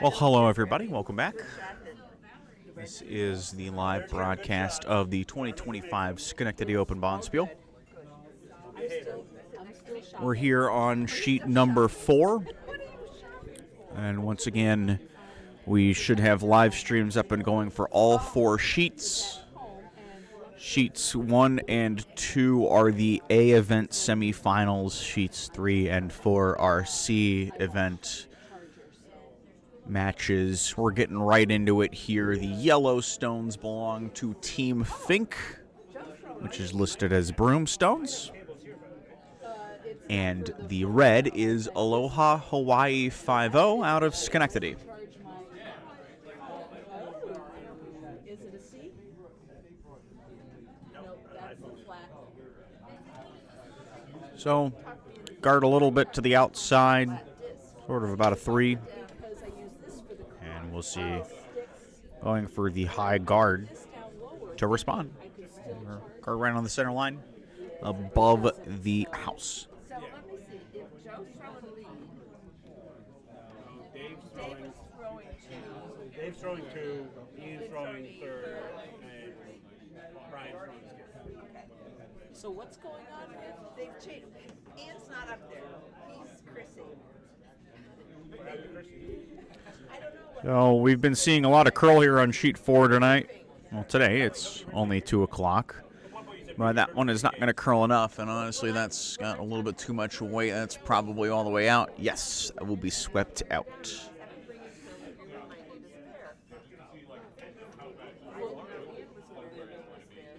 Well, hello everybody. Welcome back. This is the live broadcast of the 2025 Schenectady Open Bonspiel. We're here on sheet number 4. And once again, we should have live streams up and going for all 4 sheets. Sheets 1 and 2 are the A event semifinals. Sheets 3 and 4 are C event matches. We're getting right into it here. The Yellowstones belong to Team Fink, which is listed as Broomstones. And the red is Aloha Hawaii 5-0 out of Schenectady. So, guard a little bit to the outside, sort of about a 3. And we'll see, going for the high guard to respond. Guard right on the center line, above the house. Dave's throwing 2, Ian's throwing 3rd, and Brian's throwing 2. Okay. So what's going on with? They've changed. Ian's not up there. He's Chrissy. I don't know. So we've been seeing a lot of curl here on sheet 4 tonight. Well, today it's only 2 o'clock. But that one is not going to curl enough, and honestly, that's got a little bit too much weight. That's probably all the way out. Yes, it will be swept out.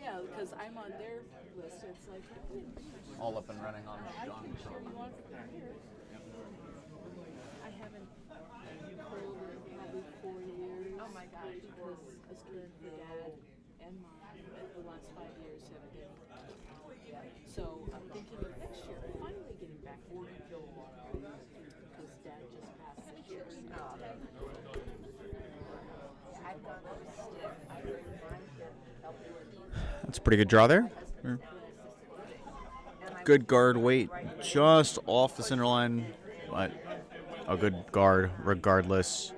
Yeah, because I'm on their list. It's like All up and running on I can show you one from here. I haven't curled in probably 4 years. Oh my gosh. Because I started the dad and mom the last 5 years have been. So I'm thinking of next year finally getting back in there. Because dad just passed this year. I've gone to a stick. I bring mine to help with. That's a pretty good draw there. Good guard weight, just off the center line, but a good guard regardless.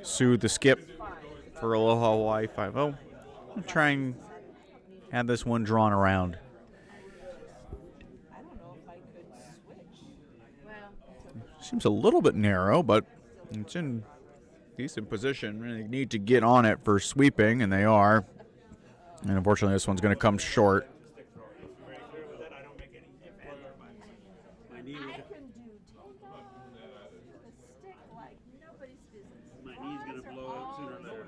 Sue the skip for Aloha Hawaii 5-0. I'll try and have this one drawn around. I don't know if I could switch. Well, Seems a little bit narrow, but it's in decent position. Really need to get on it for sweeping, and they are. And unfortunately, this one's going to come short. I can do take off the stick like nobody's business. My knee's going to blow out sooner or later.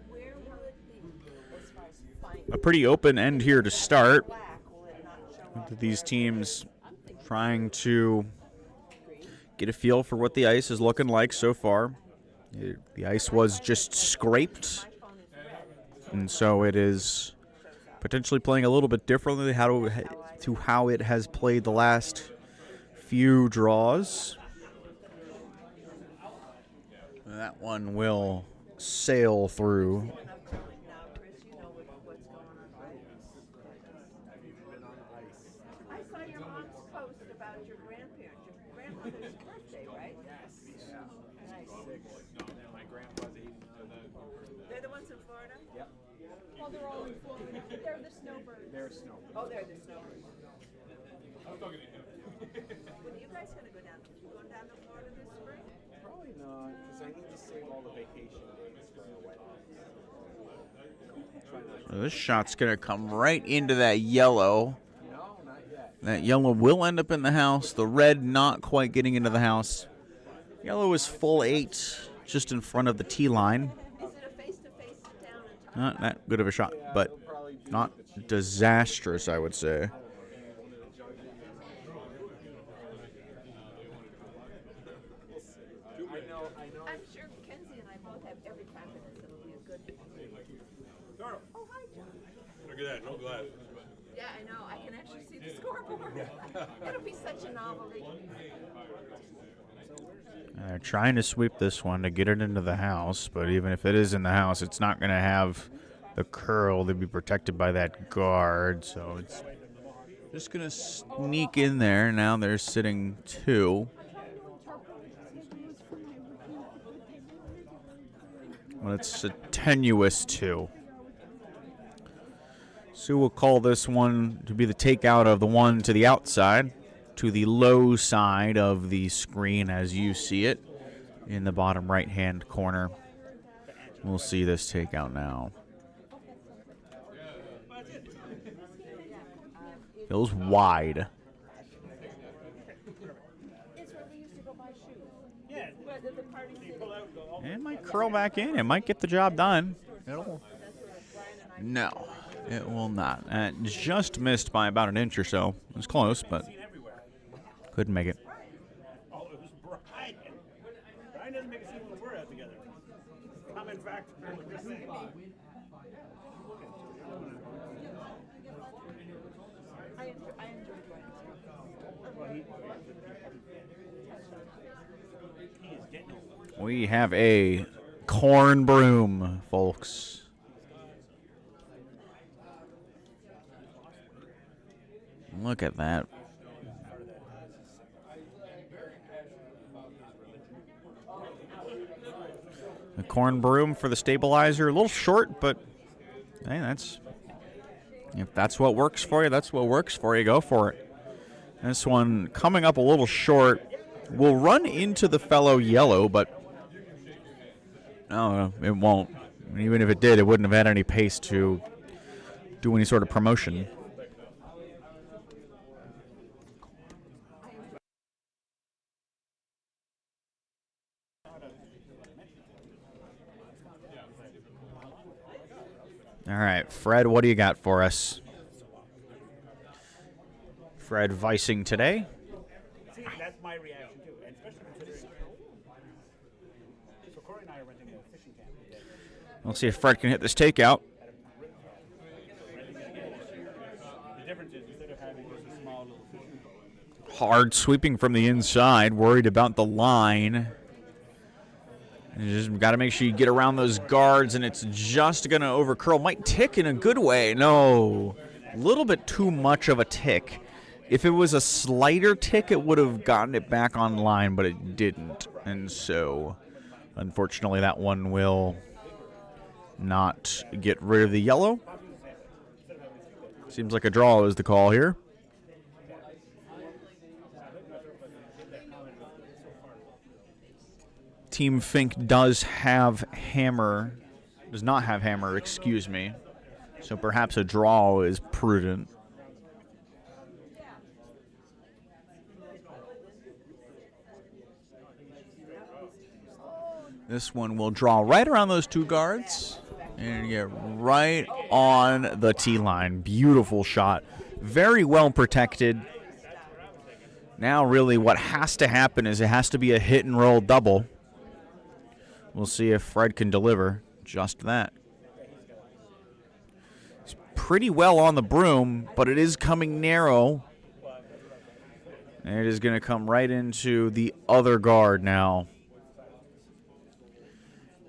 Where would the, as far as finding A pretty open end here to start. black, will it not show up? These teams trying to get a feel for what the ice is looking like so far. The ice was just scraped, and so it is potentially playing a little bit differently to how it has played the last few draws. That one will sail through. Now, Chris, you know what's going on. I saw your mom's post about your grandparents. Your grandmother's birthday, right? Yes. Nice. My grandpa's 80. They're the ones in Florida? Yep. Oh, they're all in Florida. They're the snowbirds. They're snow. Oh, they're the snowbirds. I was talking to him. When are you guys going to go down? You going down to Florida this spring? Probably not, because I need to save all the vacation days for the wedding. Try not to. This shot's going to come right into that yellow. No, not yet. That yellow will end up in the house. The red not quite getting into the house. Yellow is full 8, just in front of the tee line. Is it a face-to-face sit down and talk? Not that good of a shot, but not disastrous, I would say. I'm sure Kenzie and I both have every confidence it'll be a good. Turtle. Oh, hi, John. Look at that, no glasses. Yeah, I know. I can actually see the scoreboard. It'll be such a novelty. They're trying to sweep this one to get it into the house, but even if it is in the house, it's not going to have the curl to be protected by that guard, so it's just going to sneak in there. Now they're sitting 2. Well, it's a tenuous 2. So we'll call this one to be the takeout of the one to the outside, to the low side of the screen as you see it in the bottom right-hand corner. We'll see this takeout now. Feels wide. It might curl back in. It might get the job done. No, it will not. Just missed by about an inch or so. It was close, but couldn't make it. Oh, it was Brian. Brian doesn't make it seem when we're out together. Common factor. We're just saying. I enjoy Brian's. He is getting over. We have a corn broom, folks. Look at that. The corn broom for the stabilizer. A little short, but hey, if that's what works for you, that's what works for you. Go for it. This one coming up a little short. Will run into the fellow yellow, but no, it won't. Even if it did, it wouldn't have had any pace to do any sort of promotion. All right, Fred, what do you got for us? Fred Vicing today. See, that's my reaction too, and especially considering. So Corey and I are renting a fishing camp. We'll see if Fred can hit this takeout. The difference is instead of having just a small little fishing boat. Hard sweeping from the inside, worried about the line. You just got to make sure you get around those guards, and it's just going to overcurl. Might tick in a good way. No, a little bit too much of a tick. If it was a slighter tick, it would have gotten it back on line, but it didn't. And so, unfortunately, that one will not get rid of the yellow. Seems like a draw is the call here. Team Fink does not have hammer, excuse me. So perhaps a draw is prudent. This one will draw right around those 2 guards and get right on the tee line. Beautiful shot. Very well protected. Now really what has to happen is it has to be a hit and roll double. We'll see if Fred can deliver just that. He's pretty well on the broom, but it is coming narrow. And it is going to come right into the other guard now.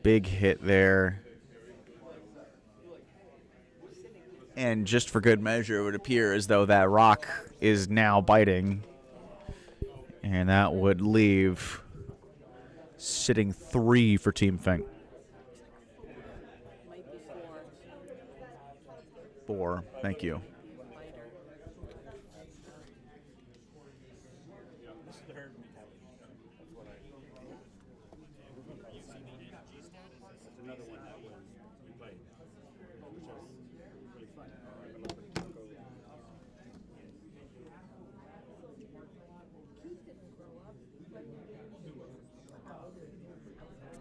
Big hit there. And just for good measure, it would appear as though that rock is now biting. And that would leave sitting 3 for Team Fink. Might be 4. 4, thank you. This is the herd mentality. That's what I. It's another one that we played, which was really fun.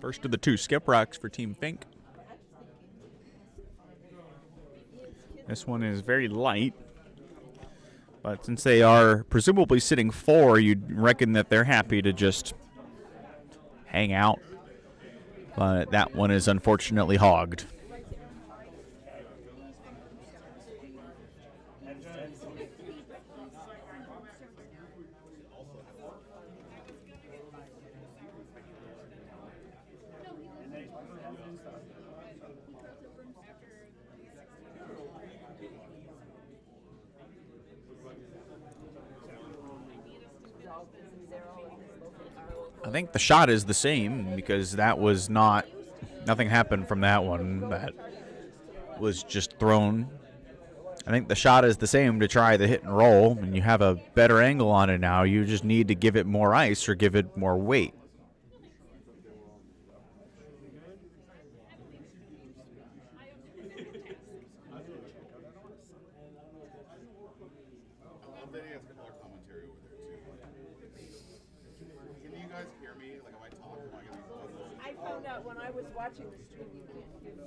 First of the 2 skip rocks for Team Fink. This one is very light, but since they are presumably sitting 4, you'd reckon that they're happy to just hang out. But that one is unfortunately hogged. I think the shot is the same because that was not, nothing happened from that one. That was just thrown. I think the shot is the same to try the hit and roll, and you have a better angle on it now. You just need to give it more ice or give it more weight. I found out when I was watching the stream you can't hear me.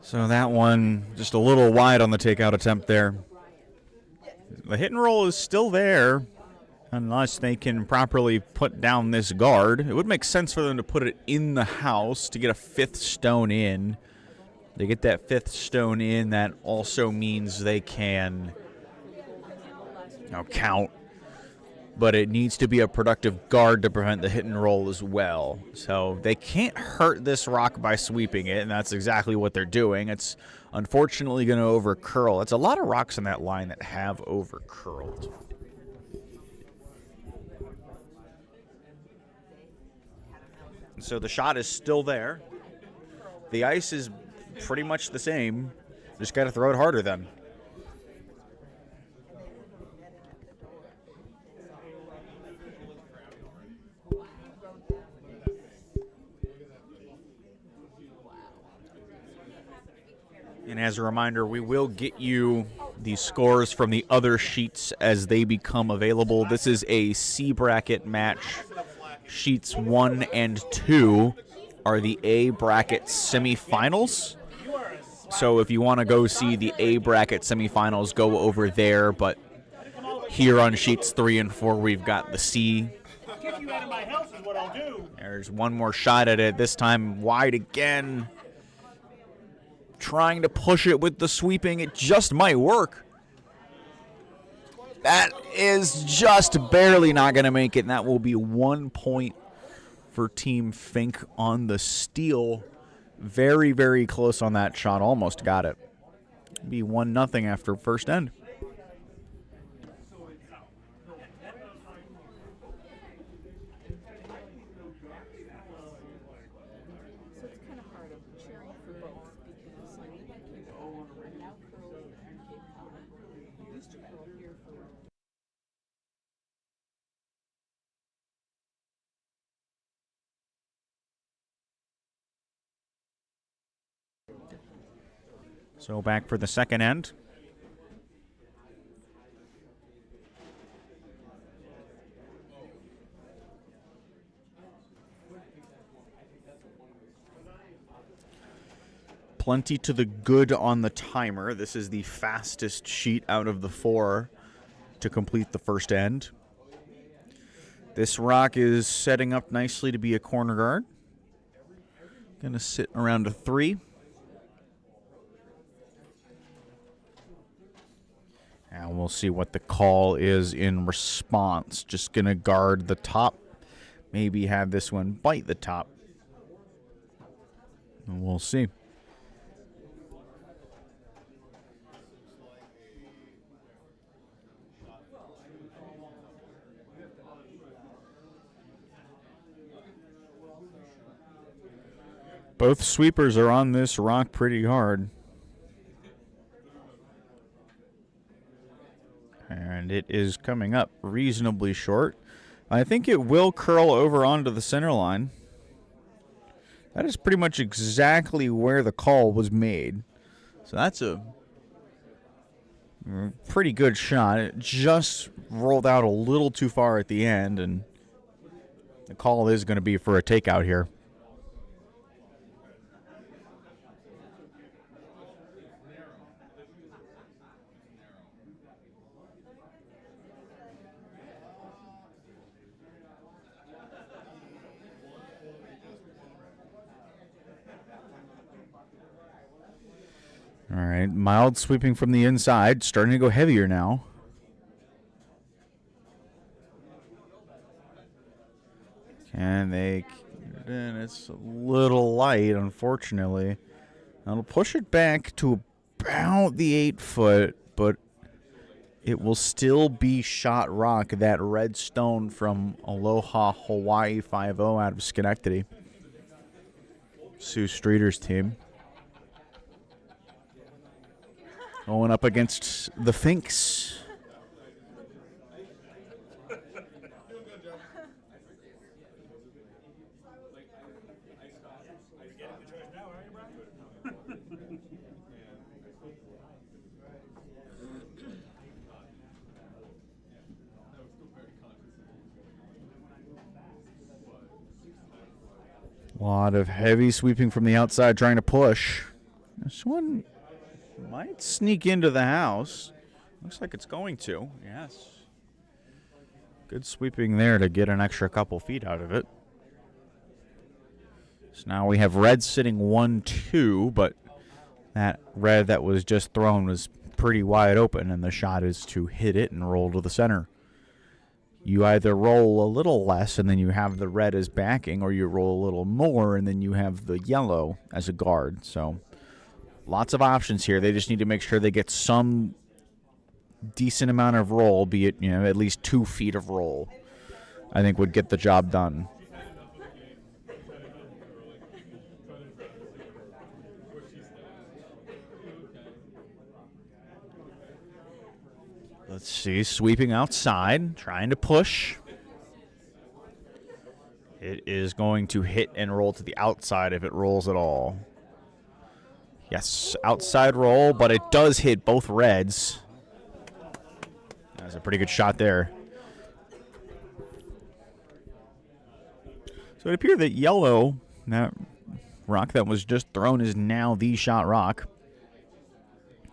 So that one just a little wide on the takeout attempt there. The hit and roll is still there unless they can properly put down this guard. It would make sense for them to put it in the house to get a fifth stone in. They get that fifth stone in, that also means they can count. But it needs to be a productive guard to prevent the hit and roll as well. So they can't hurt this rock by sweeping it, and that's exactly what they're doing. It's unfortunately going to over-curl. It's a lot of rocks in that line that have over-curled. So the shot is still there. The ice is pretty much the same. Just got to throw it harder then. And as a reminder, we will get you the scores from the other sheets as they become available. This is a C bracket match. Sheets 1 and 2 are the A bracket semifinals. So if you want to go see the A bracket semifinals, go over there. But here on sheets 3 and 4, we've got the C. Kick you out of my house is what I'll do. There's one more shot at it, this time wide again. Trying to push it with the sweeping. It just might work. That is just barely not going to make it, and that will be 1 point for Team Fink on the steal. Very, very close on that shot. Almost got it. Be 1-0 after first end. So it's kind of hard. I'm cheering for both because I live on Cape Cod and now curl in Cape Cod. Used to curl here for So back for the second end. Plenty to the good on the timer. This is the fastest sheet out of the 4 to complete the first end. This rock is setting up nicely to be a corner guard. Going to sit around a 3. And we'll see what the call is in response. Just going to guard the top. Maybe have this one bite the top. And we'll see. Both sweepers are on this rock pretty hard. And it is coming up reasonably short. I think it will curl over onto the center line. That is pretty much exactly where the call was made. So that's a pretty good shot. It just rolled out a little too far at the end, and The call is going to be for a takeout here. All right, mild sweeping from the inside, starting to go heavier now. Can they get it in? It's a little light, unfortunately. It'll push it back to about the 8 foot, but it will still be shot rock, that red stone from Aloha Hawaii 5-0 out of Schenectady. Sue Streeter's team. Going up against the Finks. A lot of heavy sweeping from the outside, trying to push. This one might sneak into the house. Looks like it's going to. Yes. Good sweeping there to get an extra couple feet out of it. So now we have red sitting 1-2, but that red that was just thrown was pretty wide open, and the shot is to hit it and roll to the center. You either roll a little less and then you have the red as backing, or you roll a little more and then you have the yellow as a guard. So lots of options here. They just need to make sure they get some decent amount of roll, be it, at least 2 feet of roll, I think would get the job done. Let's see, sweeping outside, trying to push. It is going to hit and roll to the outside if it rolls at all. Yes, outside roll, but it does hit both reds. That's a pretty good shot there. So it appeared that yellow, that rock that was just thrown, is now the shot rock.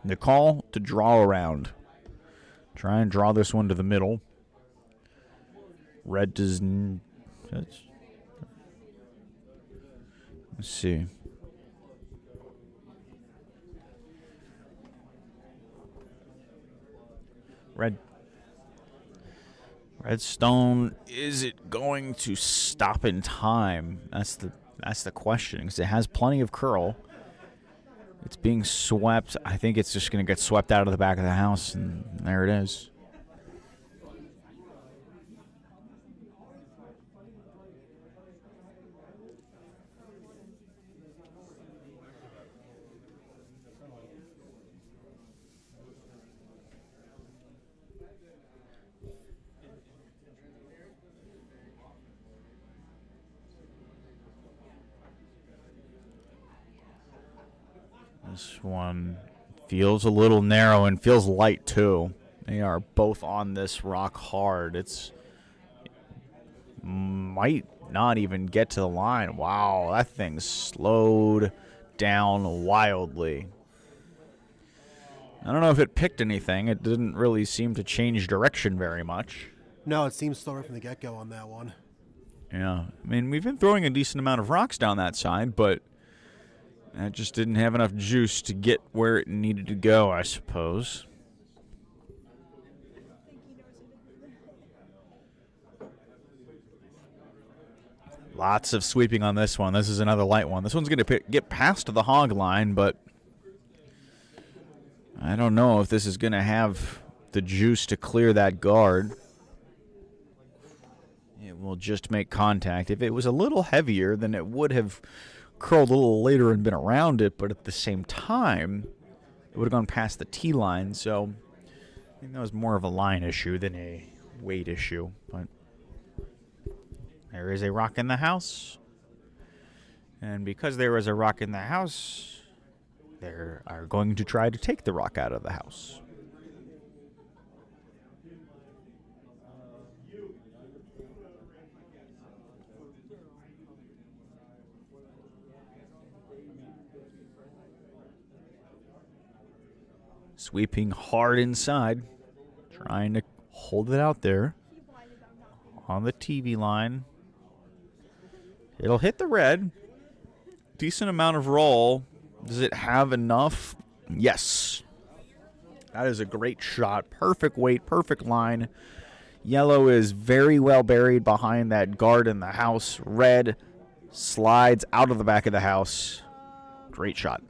The call to draw around. Try and draw this one to the middle. Red does. Let's see. Redstone, is it going to stop in time? That's the question, because it has plenty of curl. It's being swept. I think it's just going to get swept out of the back of the house, and there it is. This one feels a little narrow and feels light too. They are both on this rock hard. It's might not even get to the line. Wow, that thing slowed down wildly. I don't know if it picked anything. It didn't really seem to change direction very much. No, it seems slower from the get-go on that one. Yeah, I mean, we've been throwing a decent amount of rocks down that side, but that just didn't have enough juice to get where it needed to go, I suppose. Lots of sweeping on this one. This is another light one. This one's going to get past the hog line, but I don't know if this is going to have the juice to clear that guard. It will just make contact. If it was a little heavier, then it would have curled a little later and been around it, but at the same time, it would have gone past the tee line, so I think that was more of a line issue than a weight issue. But there is a rock in the house, and because there is a rock in the house, they are going to try to take the rock out of the house. Sweeping hard inside. Trying to hold it out there. On the TV line. It'll hit the red. Decent amount of roll. Does it have enough? Yes. That is a great shot. Perfect weight, perfect line. Yellow is very well buried behind that guard in the house. Red slides out of the back of the house. Great shot.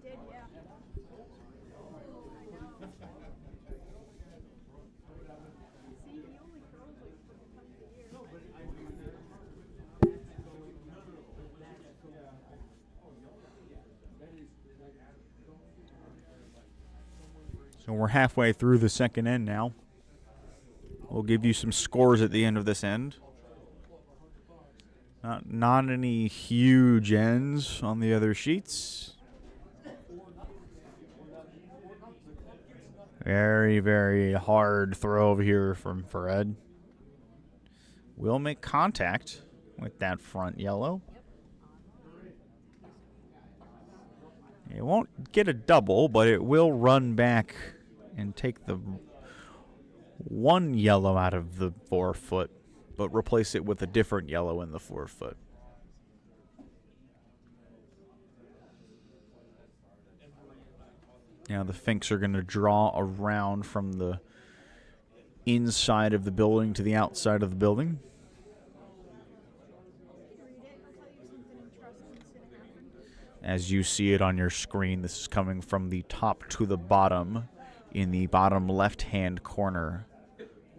So we're halfway through the second end now. We'll give you some scores at the end of this end. Not any huge ends on the other sheets. Very, very hard throw over here from Fred. Will make contact with that front yellow. It won't get a double, but it will run back and take the one yellow out of the 4-foot, but replace it with a different yellow in the 4-foot. Now the Finks are going to draw around from the inside of the building to the outside of the building. As you see it on your screen, this is coming from the top to the bottom in the bottom left-hand corner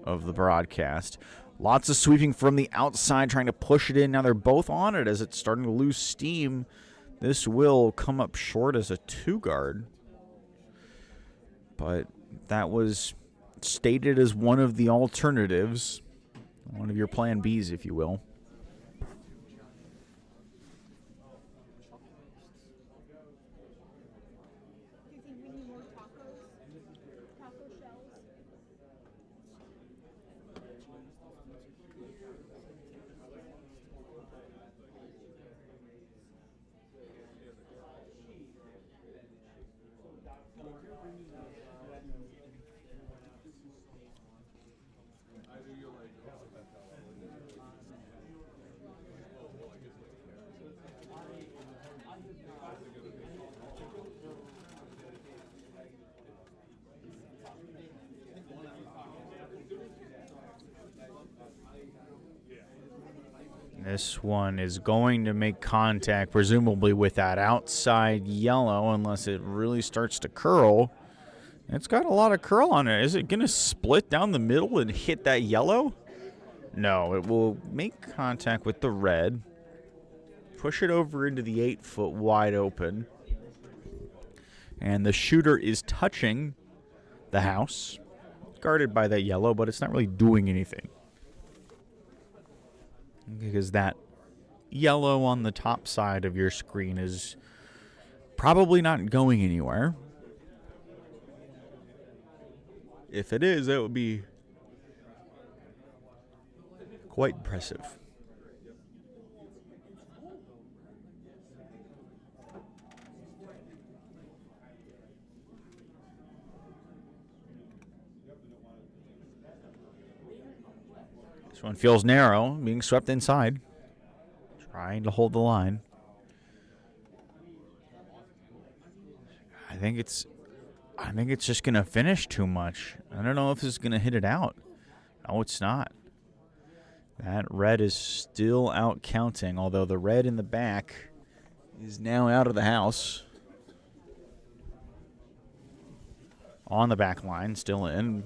of the broadcast. Lots of sweeping from the outside, trying to push it in. Now they're both on it as it's starting to lose steam. This will come up short as a 2-guard. But that was stated as one of the alternatives. One of your plan Bs, if you will. This one is going to make contact, presumably with that outside yellow, unless it really starts to curl. It's got a lot of curl on it. Is it going to split down the middle and hit that yellow? No, it will make contact with the red. Push it over into the 8-foot wide open. And the shooter is touching the house. Guarded by that yellow, but it's not really doing anything. Because that yellow on the top side of your screen is probably not going anywhere. If it is, that would be quite impressive. This one feels narrow, being swept inside. Trying to hold the line. I think it's just going to finish too much. I don't know if it's going to hit it out. No, it's not. That red is still out counting, although the red in the back is now out of the house. On the back line, still in.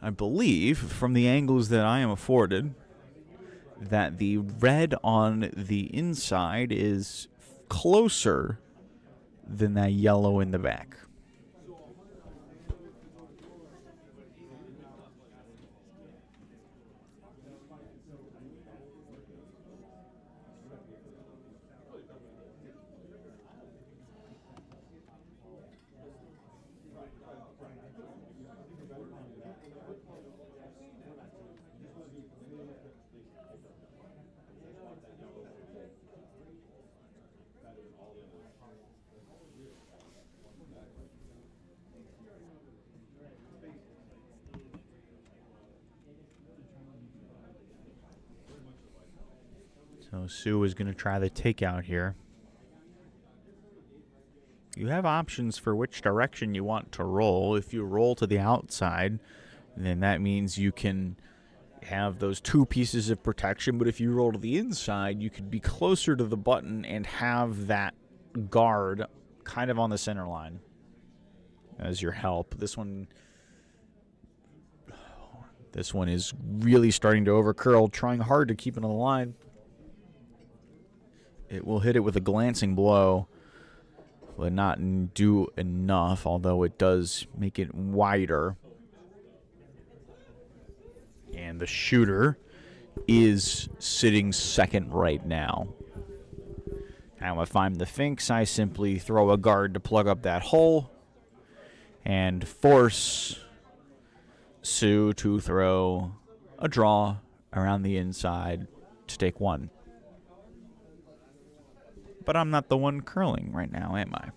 I believe, from the angles that I am afforded, that the red on the inside is closer than that yellow in the back. So Sue is going to try the takeout here. You have options for which direction you want to roll. If you roll to the outside, then that means you can have those two pieces of protection. But if you roll to the inside, you could be closer to the button and have that guard kind of on the center line as your help. This one is really starting to overcurl, trying hard to keep it on the line. It will hit it with a glancing blow, but not do enough, although it does make it wider. And the shooter is sitting second right now. Now if I'm the Finks, I simply throw a guard to plug up that hole and force Sue to throw a draw around the inside to take one. But I'm not the one curling right now, am I?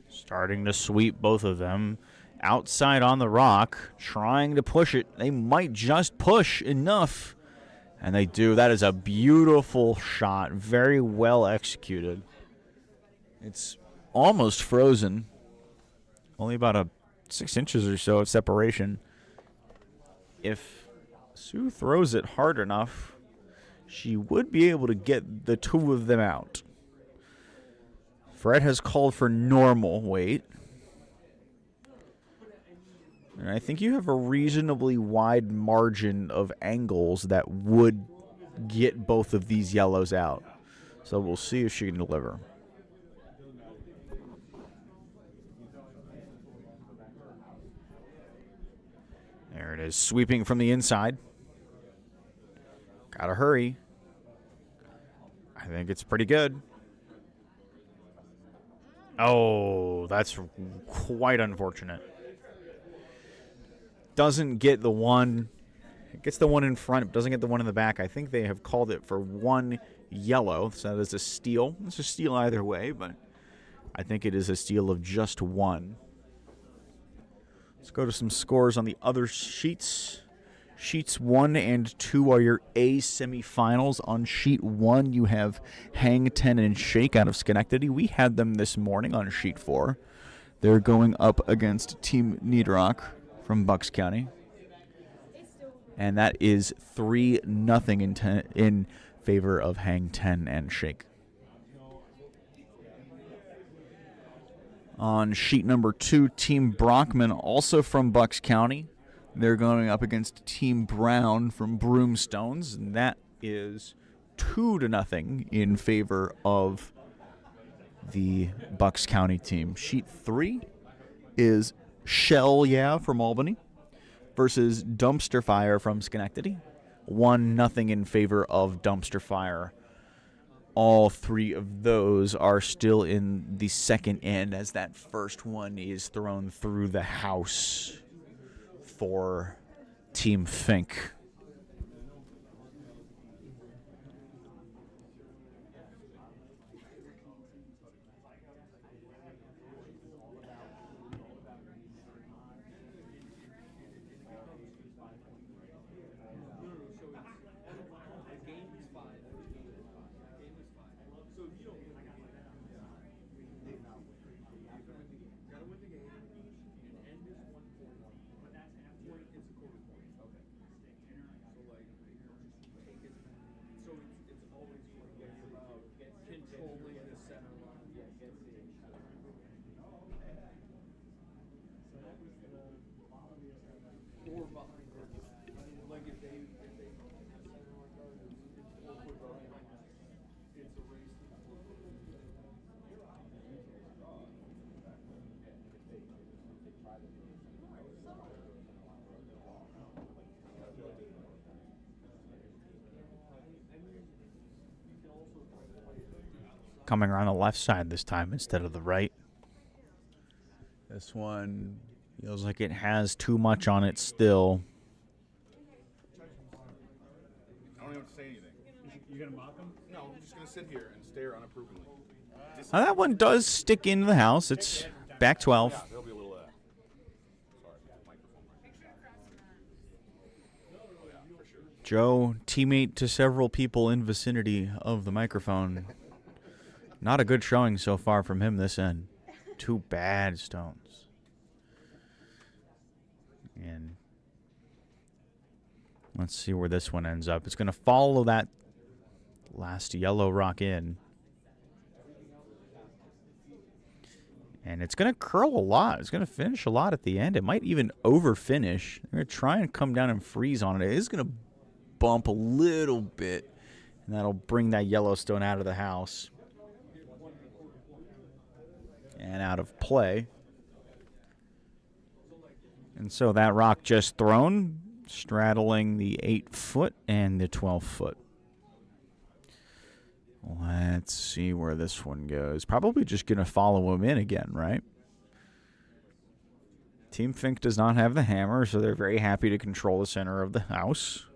Starting to sweep both of them. Outside on the rock, trying to push it. They might just push enough. And they do. That is a beautiful shot. Very well executed. It's almost frozen. Only about 6 inches or so of separation. If Sue throws it hard enough, she would be able to get the two of them out. Fred has called for normal weight. And I think you have a reasonably wide margin of angles that would get both of these yellows out. So we'll see if she can deliver. There it is, sweeping from the inside. Gotta hurry. I think it's pretty good. Oh, that's quite unfortunate. Doesn't get the one. It gets the one in front, but doesn't get the one in the back. I think they have called it for one yellow, so that is a steal. It's a steal either way, but I think it is a steal of just one. Let's go to some scores on the other sheets. Sheets 1 and 2 are your A semifinals. On sheet 1, you have Hang 10 and Shake out of Schenectady. We had them this morning on sheet 4. They're going up against Team Niederrock from Bucks County. And that is 3-0 in favor of Hang 10 and Shake. On sheet number 2, Team Brockman, also from Bucks County. They're going up against Team Brown from Broomstones, and that is 2-0 in favor of the Bucks County team. Sheet 3 is Shell Yeah from Albany versus Dumpster Fire from Schenectady. 1-0 in favor of Dumpster Fire. All three of those are still in the second end as that first one is thrown through the house for Team Fink. Coming around the left side this time instead of the right. This one feels like it has too much on it still. I don't even have to say anything. You gonna mock him? No, I'm just going to sit here and stare unapprovingly. That one does stick into the house. It's back 12. Joe, teammate to several people in vicinity of the microphone. Not a good showing so far from him this end. 2 bad stones. And let's see where this one ends up. It's going to follow that last yellow rock in. And it's going to curl a lot. It's going to finish a lot at the end. It might even over-finish. They're going to try and come down and freeze on it. It is going to bump a little bit, and that'll bring that yellow stone out of the house and out of play. And so that rock just thrown, straddling the 8-foot and the 12-foot. Let's see where this one goes. Probably just going to follow him in again, right? Team Fink does not have the hammer, so they're very happy to control the center of the house.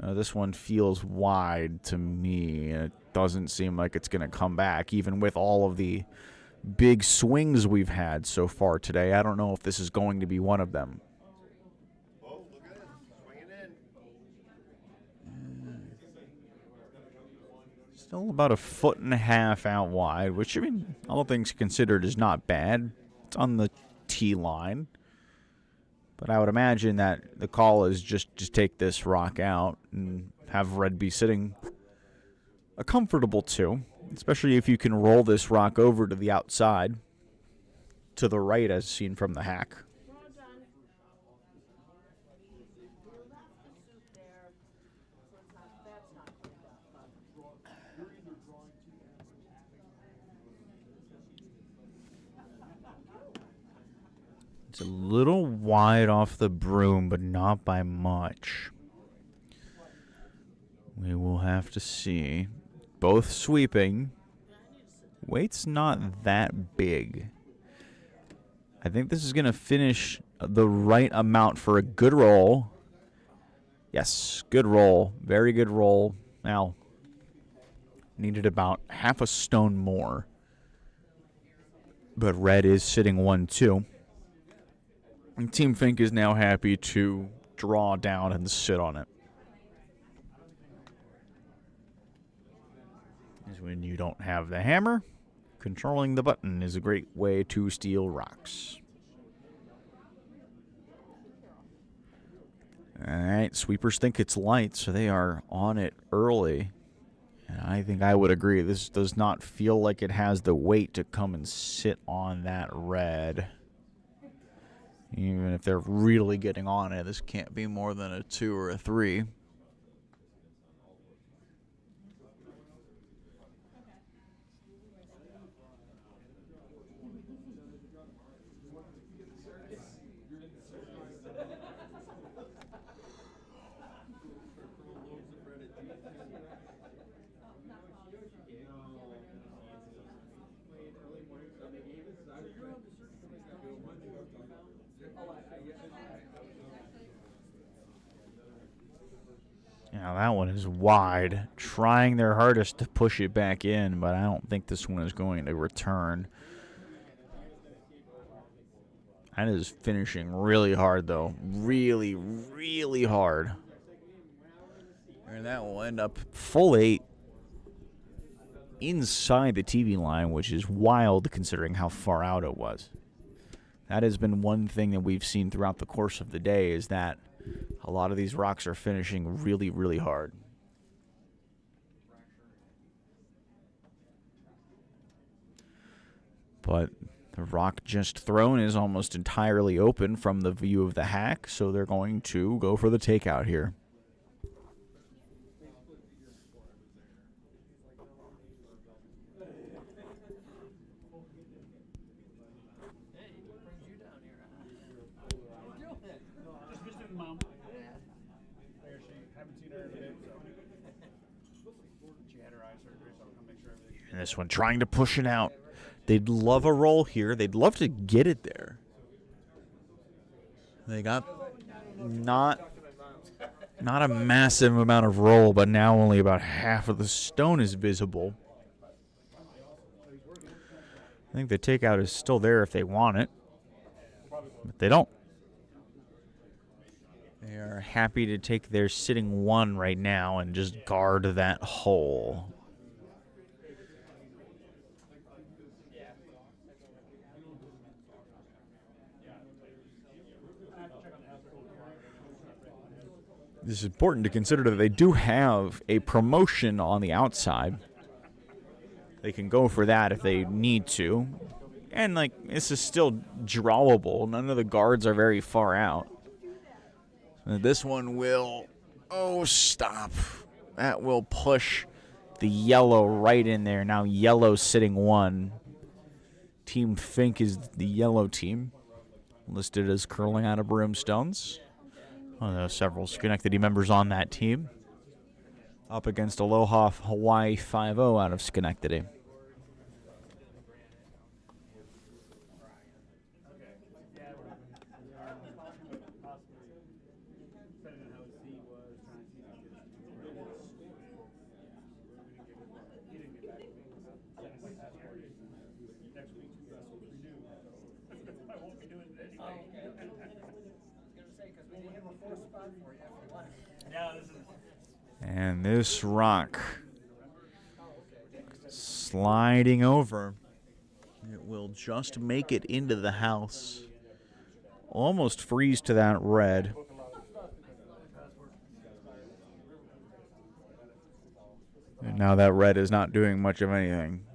This one feels wide to me. It doesn't seem like it's going to come back, even with all of the big swings we've had so far today. I don't know if this is going to be one of them. Oh, look at it. Swinging in. Still about 1.5 foot out wide, which, I mean, all things considered is not bad. It's on the tee line. But I would imagine that the call is just take this rock out and have red be sitting a comfortable 2, especially if you can roll this rock over to the outside, to the right as seen from the hack. Well done. You left the soup there, so that's not cleaned up. It's a little wide off the broom, but not by much. We will have to see. Both sweeping. Weight's not that big. I think this is going to finish the right amount for a good roll. Yes, good roll. Very good roll. Now, needed about half a stone more. But red is sitting 1-2. And Team Fink is now happy to draw down and sit on it. Is when you don't have the hammer, controlling the button is a great way to steal rocks. All right, sweepers think it's light, so they are on it early. And I think I would agree. This does not feel like it has the weight to come and sit on that red. Even if they're really getting on it, this can't be more than a 2 or a 3. Now that one is wide, trying their hardest to push it back in, but I don't think this one is going to return. That is finishing really hard, though. Really, really hard. And that will end up full 8 inside the TV line, which is wild considering how far out it was. That has been one thing that we've seen throughout the course of the day, is that a lot of these rocks are finishing really, really hard. But the rock just thrown is almost entirely open from the view of the hack, so they're going to go for the takeout here. Just visiting Mom. There she, haven't seen her in a bit, so. She had her eye surgery, so I'll come make sure everything's. And this one trying to push it out. They'd love a roll here. They'd love to get it there. They got not a massive amount of roll, but now only about half of the stone is visible. I think the takeout is still there if they want it, but they don't. They are happy to take their sitting 1 right now and just guard that hole. This is important to consider that they do have a promotion on the outside. They can go for that if they need to. And, like, this is still drawable. None of the guards are very far out. This one will... Oh, stop. That will push the yellow right in there. Now yellow sitting 1. Team Fink is the yellow team. Listed as curling out of broomstones. Well, there are several Schenectady members on that team. Up against Aloha Hawaii 5-0 out of Schenectady. And this rock sliding over. It will just make it into the house. Almost freeze to that red. And now that red is not doing much of anything.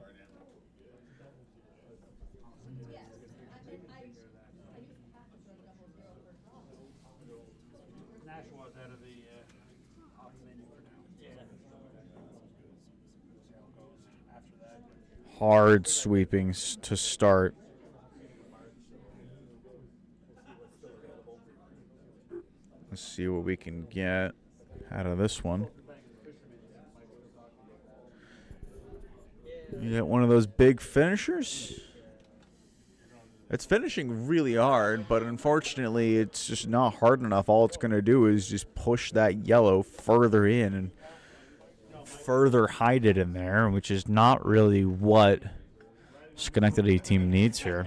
Hard sweeping to start. Let's see what we can get out of this one. You get one of those big finishers. It's finishing really hard, but unfortunately it's just not hard enough. All it's going to do is just push that yellow further in and further hide it in there, which is not really what Schenectady team needs here.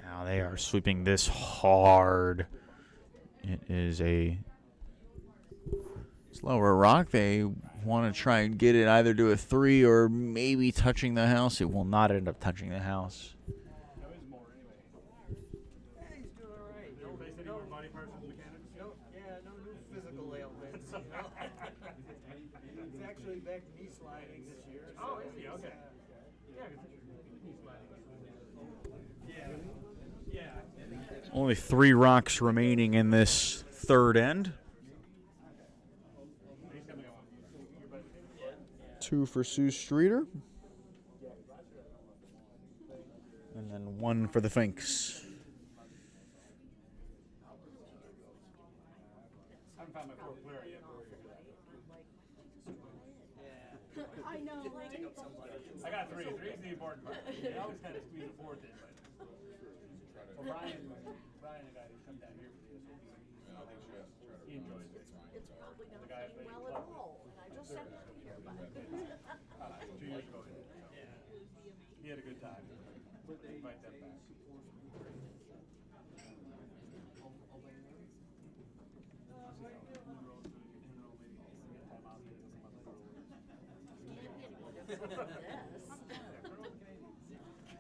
Now they are sweeping this hard. It is a slower rock. They want to try and get it either to a 3 or maybe touching the house. It will not end up touching the house. He's actually back knee sliding this year. Oh, is he? Okay. Only 3 rocks remaining in this third end. 2 for Sue Streeter. And then 1 for the Finks. I know, right? I got 3. 3 is the important part. They always kind of squeeze a 4th in, but Brian, the guy who's come down here for the SOB, he enjoys it. It's probably not playing well at all, and I just sent it here, but. 2 years ago, he had a good time. Invite them back.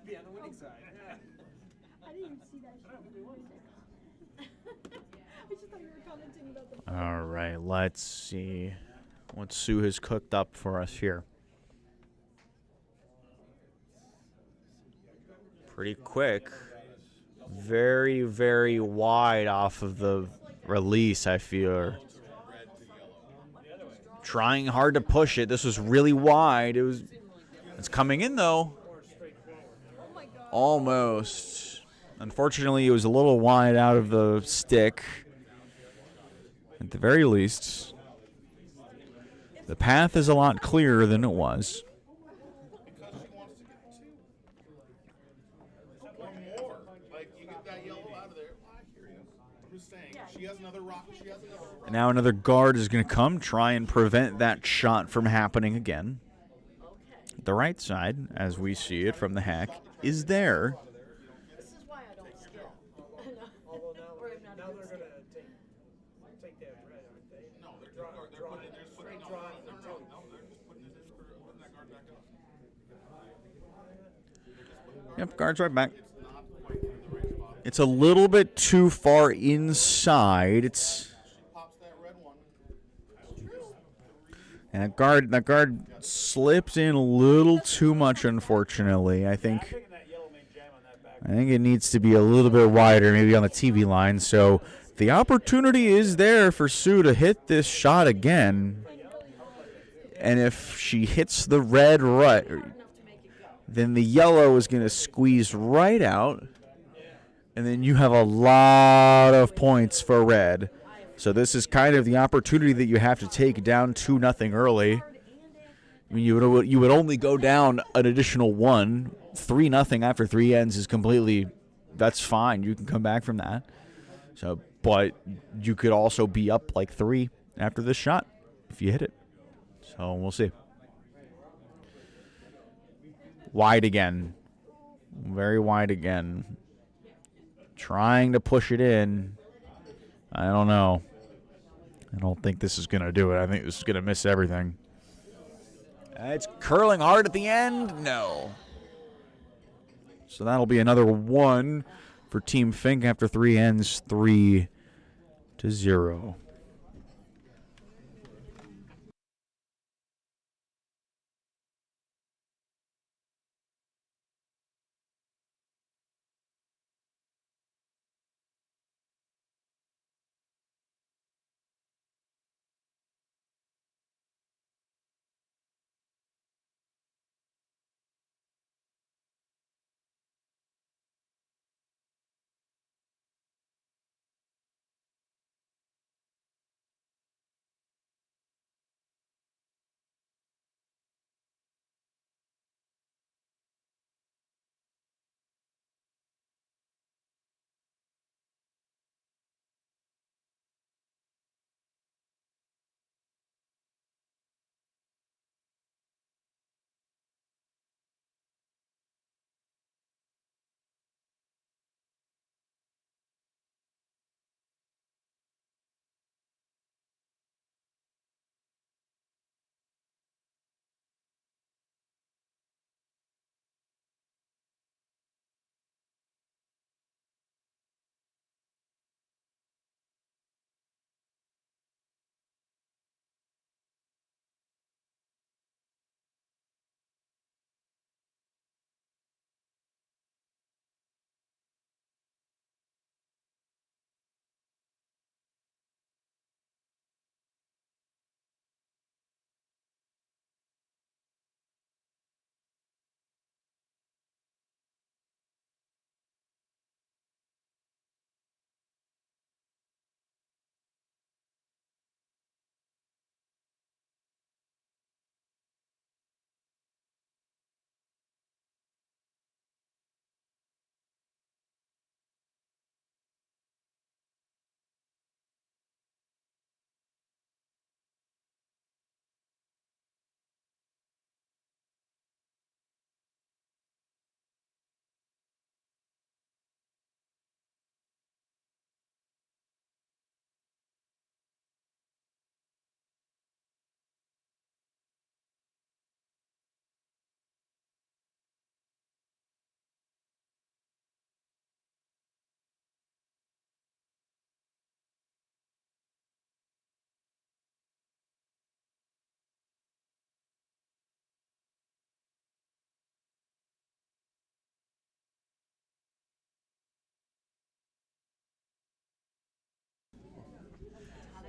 Be on the winning side. I didn't even see that shit. I just thought you were commenting about the. All right, let's see what Sue has cooked up for us here. Pretty quick. Very, very wide off of the release, I feel. Trying hard to push it. This was really wide. It's coming in, though. Oh my god. Almost. Unfortunately, it was a little wide out of the stick. At the very least, the path is a lot clearer than it was. And now another guard is going to come, try and prevent that shot from happening again. The right side, as we see it from the hack, is there. This is why I don't skill. Although now, Or I'm not now a they're good gonna take that red, aren't they? No, they're putting it. They're straight drawing No, for no, two. no, they're just putting it in for putting that guard back up. Yep, guard's right back. It's a little bit too far inside. It's Pops that red one. and that guard slipped in a little too much, unfortunately. I think That yellow may jam on that back. I think it needs to be a little bit wider, maybe on the TV line. So the opportunity is there for Sue to hit this shot again. And if she hits the red right, then the yellow is going to squeeze right out. And then you have a lot of points for red. So this is kind of the opportunity that you have to take down 2-0 early. I mean, you would only go down an additional 1. 3-0 after 3 ends is completely, that's fine. You can come back from that. So, but you could also be up like 3 after this shot if you hit it. So we'll see. Wide again. Very wide again. Trying to push it in. I don't know. I don't think this is going to do it. I think this is going to miss everything. It's curling hard at the end. No. So that'll be another 1 for Team Fink after 3 ends, 3-0.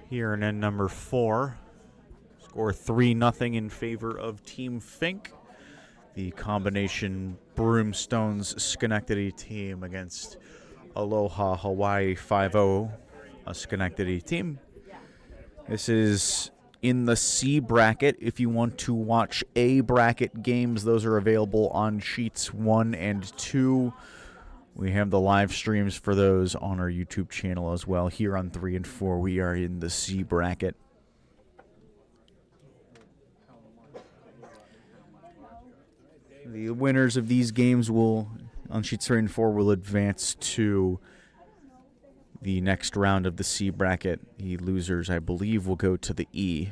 Here in end number 4. Score 3-0 in favor of Team Fink. the combination Broomstones Schenectady team against Aloha Hawaii 5-0, a Schenectady team. This is in the C bracket. If you want to watch A bracket games, those are available on sheets 1 and 2. We have the live streams for those on our YouTube channel as well. Here on 3 and 4, we are in the C bracket. The winners of these games will, on sheets 3 and 4, will advance to the next round of the C bracket. The losers, I believe, will go to the E.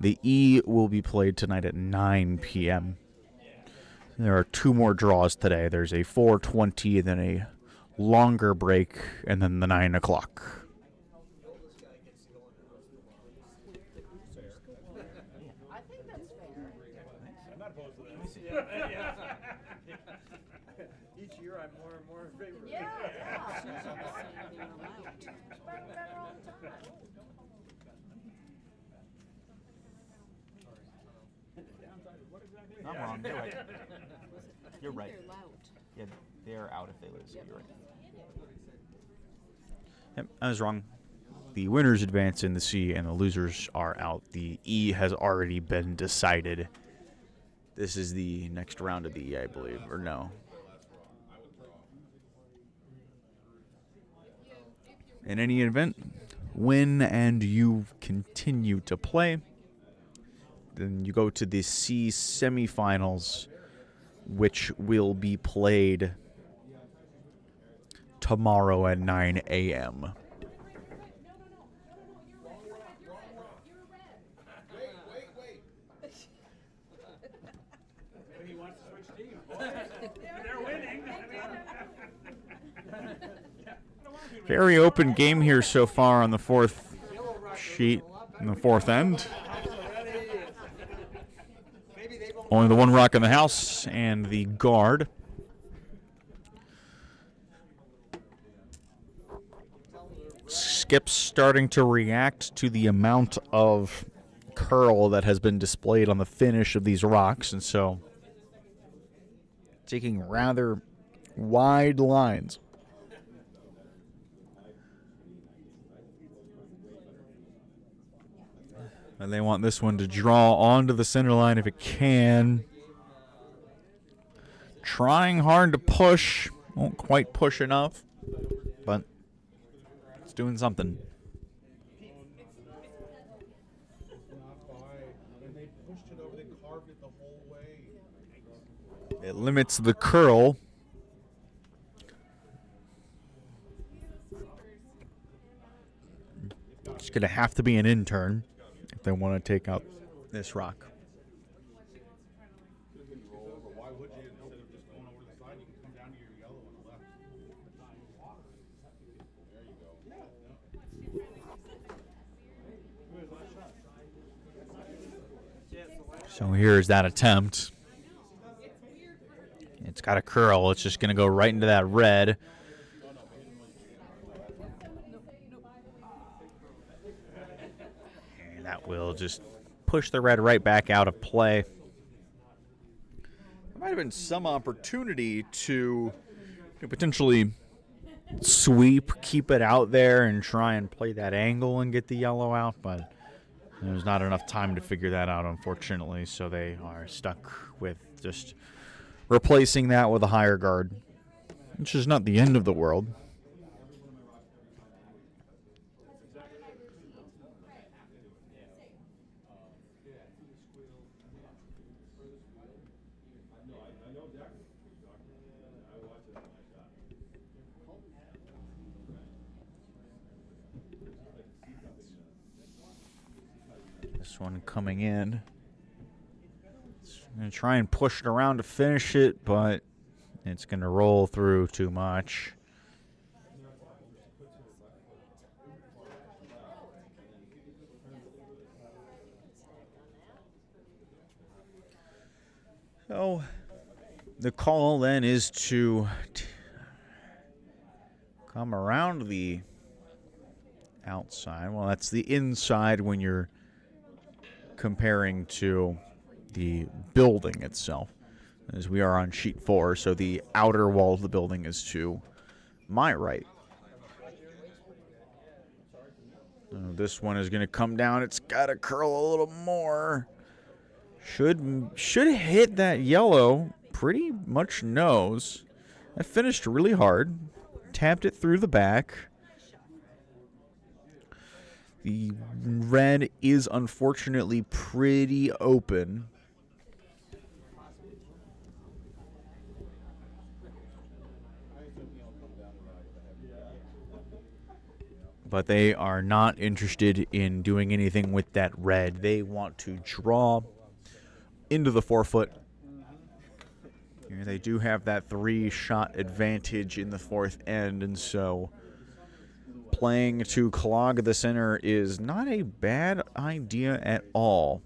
The E will be played tonight at 9 p.m. There are 2 more draws today. There's a 4:20 and then a longer break, and then the 9 o'clock. I think that's fair. I'm not opposed to that. Yeah. Each year I'm more and more in favor of it. Yeah, yeah. Susan was saying they were allowed. Spark better all the time. I'm wrong. You're right. You're I right. think they're allowed. Yeah, they're out if they lose. You're right. Yep, I was wrong. The winners advance in the C, and the losers are out. The E has already been decided. This is the next round of the E, I believe, or no? In any event, win and you continue to play. Then you go to the C semifinals, which will be played tomorrow at 9 a.m. He wants to switch teams. They're winning. Very open game here so far on the 4th sheet, in the 4th end. Only the 1 rock in the house and the guard. Skip's starting to react to the amount of curl that has been displayed on the finish of these rocks, and so taking rather wide lines. And they want this one to draw onto the center line if it can. Trying hard to push. Won't quite push enough, but it's doing something. It limits the curl. It's going to have to be an intern if they want to take out this rock. Why would you, instead of just going over the side, you can come down to your yellow on the left. There you go. So here's that attempt. It's got a curl. It's just going to go right into that red. And that will just push the red right back out of play. There might have been some opportunity to potentially sweep, keep it out there, and try and play that angle and get the yellow out, but there's not enough time to figure that out, unfortunately, so they are stuck with just replacing that with a higher guard, which is not the end of the world. This one coming in. Going to try and push it around to finish it, but it's going to roll through too much. So the call then is to come around the outside. Well, that's the inside when you're comparing to the building itself, as we are on sheet 4, so the outer wall of the building is to my right. This one is going to come down. It's got to curl a little more. Should hit that yellow pretty much nose. That finished really hard. Tapped it through the back. The red is unfortunately pretty open. But they are not interested in doing anything with that red. They want to draw into the 4-foot. Here they do have that 3-shot advantage in the 4th end, and so playing to clog the center is not a bad idea at all.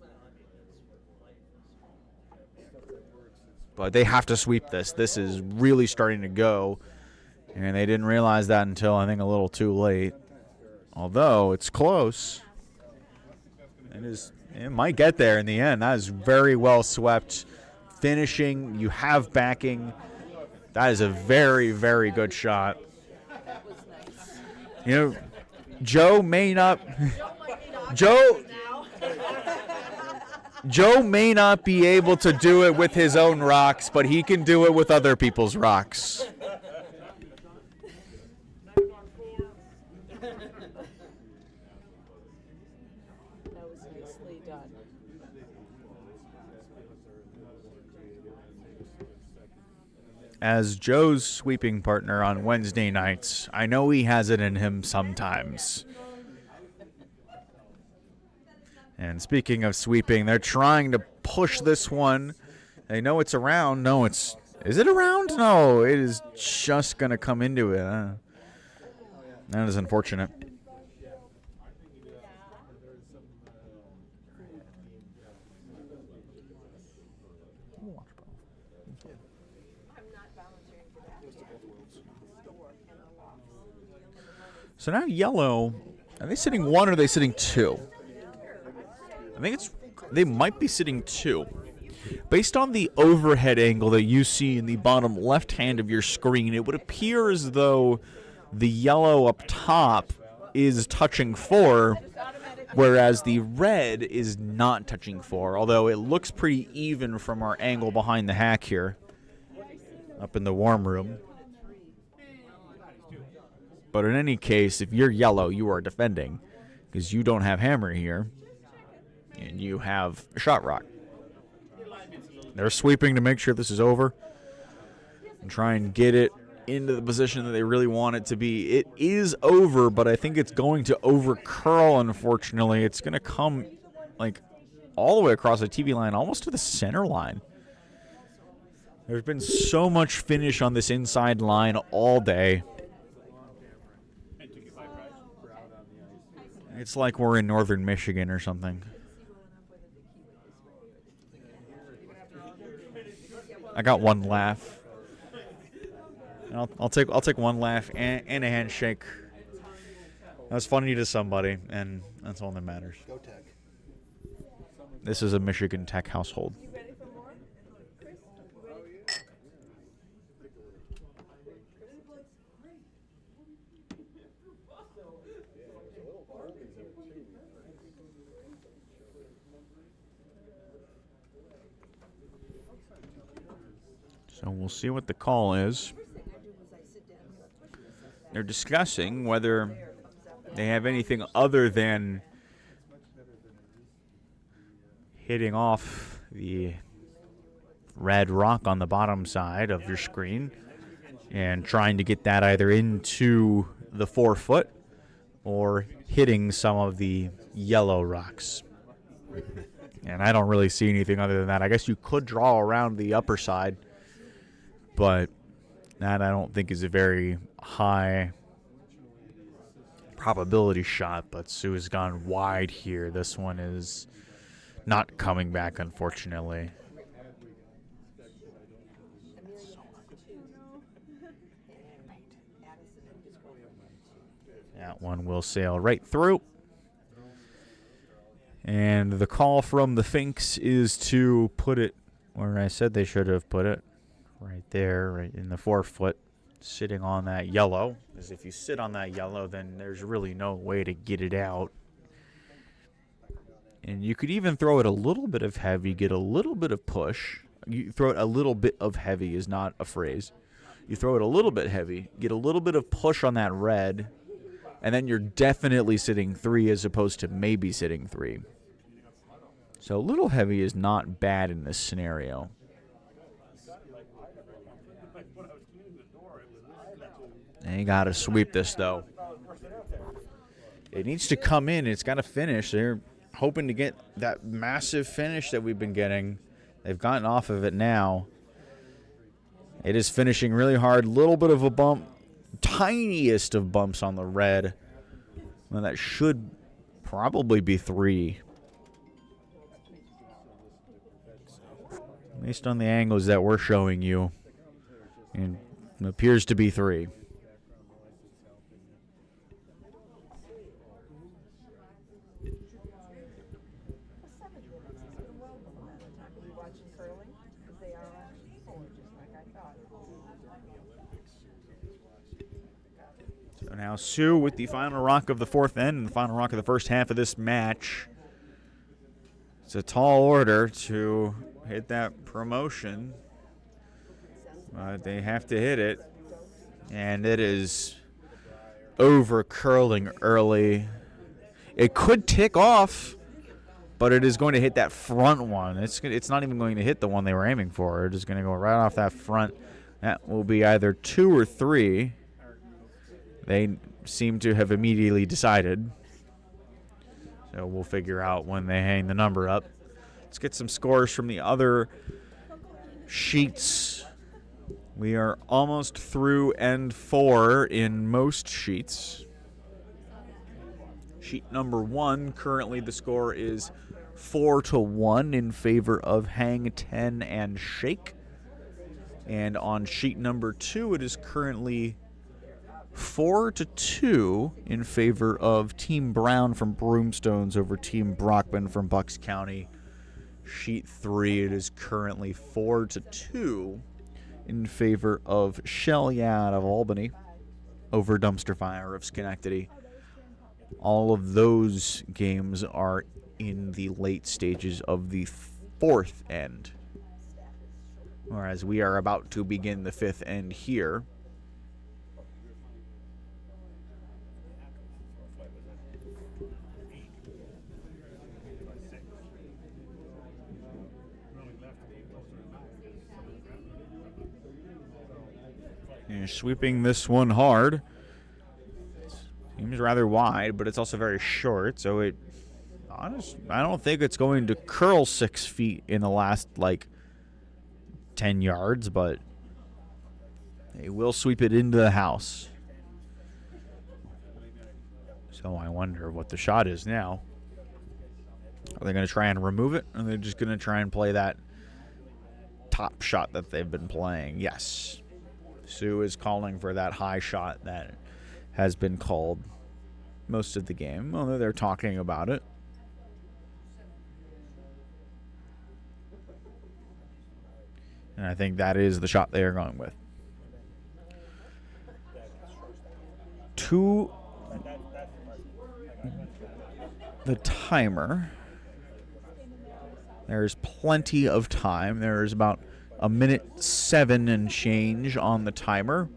But they have to sweep this. This is really starting to go, and they didn't realize that until, I think, a little too late. Although it's close, it might get there in the end. That is very well swept. Finishing, you have backing. That is a very, very good shot. You know, Joe may not be able to do it with his own rocks, but he can do it with other people's rocks. As Joe's sweeping partner on Wednesday nights, I know he has it in him sometimes. And speaking of sweeping, they're trying to push this one. They know it's around. No, is it around? No, it is just going to come into it. That is unfortunate. So now yellow, are they sitting 1 or are they sitting 2? I think they might be sitting 2. Based on the overhead angle that you see in the bottom left hand of your screen, it would appear as though the yellow up top is touching 4, whereas the red is not touching 4, although it looks pretty even from our angle behind the hack here, up in the warm room. But in any case, if you're yellow, you are defending, because you don't have hammer here, and you have a shot rock. They're sweeping to make sure this is over and try and get it into the position that they really want it to be. It is over, but I think it's going to over curl, unfortunately. It's going to come like all the way across the TV line, almost to the center line. There's been so much finish on this inside line all day. It's like we're in northern Michigan or something. I got one laugh. I'll take one laugh and a handshake. That was funny to somebody, and that's all that matters. Go Tech. This is a Michigan Tech household. So we'll see what the call is. They're discussing whether they have anything other than hitting off the red rock on the bottom side of your screen and trying to get that either into the 4-foot or hitting some of the yellow rocks. And I don't really see anything other than that. I guess you could draw around the upper side, but that I don't think is a very high probability shot. But Sue has gone wide here. This one is not coming back, unfortunately. Addison and his girlfriend. That one will sail right through. And the call from the Finks is to put it where I said they should have put it. Right there, right in the forefoot, sitting on that yellow. Because if you sit on that yellow, then there's really no way to get it out. And you could even throw it a little bit of heavy, get a little bit of push. You throw it a little bit of heavy is not a phrase. You throw it a little bit heavy, get a little bit of push on that red, and then you're definitely sitting 3 as opposed to maybe sitting 3. So a little heavy is not bad in this scenario. They got to sweep this, though. It needs to come in. It's got to finish. They're hoping to get that massive finish that we've been getting. They've gotten off of it now. It is finishing really hard. Little bit of a bump. Tiniest of bumps on the red. Well, that should probably be 3. Based on the angles that we're showing you. And it appears to be 3. So now Sue with the final rock of the 4th end and the final rock of the first half of this match. It's a tall order to hit that promotion. But they have to hit it. And it is over curling early. It could tick off, but it is going to hit that front one. It's not even going to hit the one they were aiming for. It is going to go right off that front. That will be either 2 or 3. They seem to have immediately decided. So we'll figure out when they hang the number up. Let's get some scores from the other sheets. We are almost through end 4 in most sheets. Sheet number 1, currently the score is 4-1 in favor of Hang 10 and Shake. And on sheet number 2, it is currently 4-2 in favor of Team Brown from Broomstones over Team Brockman from Bucks County. Sheet 3, it is currently 4-2 in favor of Shell Yad of Albany over Dumpster Fire of Schenectady. All of those games are in the late stages of the 4th end, whereas we are about to begin the 5th end here. And sweeping this one hard. Seems rather wide, but it's also very short, so I don't think it's going to curl 6 feet in the last, 10 yards, but they will sweep it into the house. So I wonder what the shot is now. Are they going to try and remove it, or are they just going to try and play that top shot that they've been playing? Yes. Sue is calling for that high shot that has been called most of the game, although they're talking about it. And I think that is the shot they are going with. To the timer, there's plenty of time. There's about a minute 7 and change on the timer.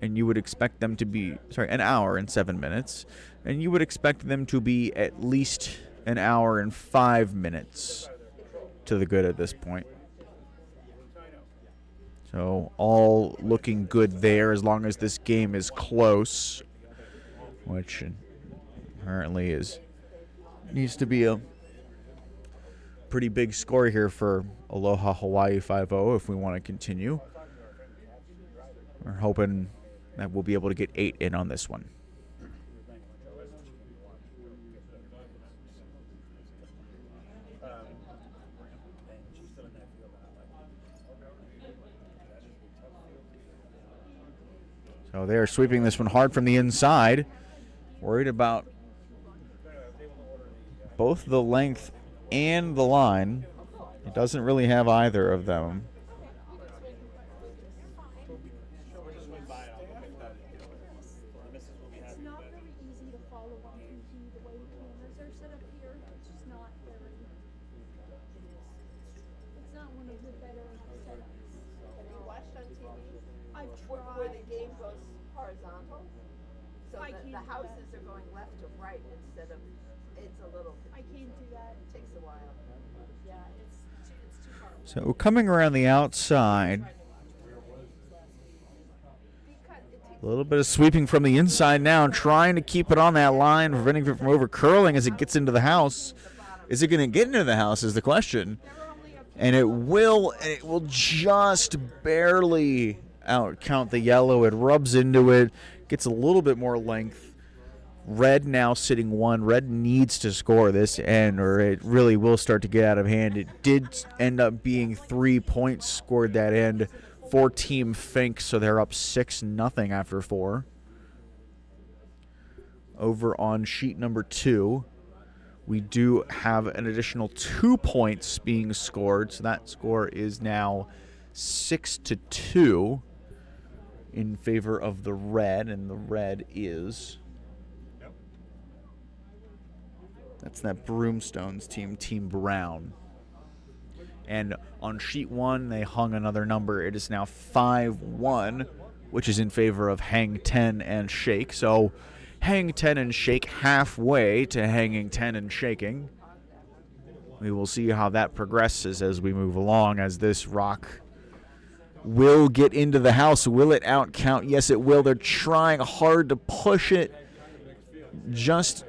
And you would expect them to be, an hour and 7 minutes. And you would expect them to be at least an hour and 5 minutes to the good at this point. So all looking good there as long as this game is close, which apparently needs to be a pretty big score here for Aloha Hawaii 5-0 if we want to continue. We're hoping that we'll be able to get 8 in on this one. So they are sweeping this one hard from the inside. Worried about both the length and the line. It doesn't really have either of them. It's not very easy to follow on TV the way the cameras are set up here. It's just not very. It's not one of the better setups. Have you watched on TV? I've Where the tried. game goes horizontal? So I the can't do houses that. are going left to right instead of, it's a little, I can't do that. it takes a while. Yeah, it's too far. So coming around the outside. Because it takes A little bit of sweeping from the inside now, trying to keep it on that line, preventing it from over curling as it gets into the house. Is it going to get into the house is the question. And it will just barely outcount the yellow. It rubs into it, gets a little bit more length. Red now sitting 1. Red needs to score this end, or it really will start to get out of hand. It did end up being 3 points scored that end for Team Fink, so they're up 6-0 after 4. Over on sheet number 2, we do have an additional 2 points being scored, so that score is now 6-2 in favor of the red, and the red is... That's that Broomstones team, Team Brown. And on sheet 1, they hung another number. It is now 5-1, which is in favor of Hang 10 and Shake. So Hang 10 and Shake halfway to hanging 10 and shaking. We will see how that progresses as we move along, as this rock will get into the house. Will it outcount? Yes, it will. They're trying hard to push it just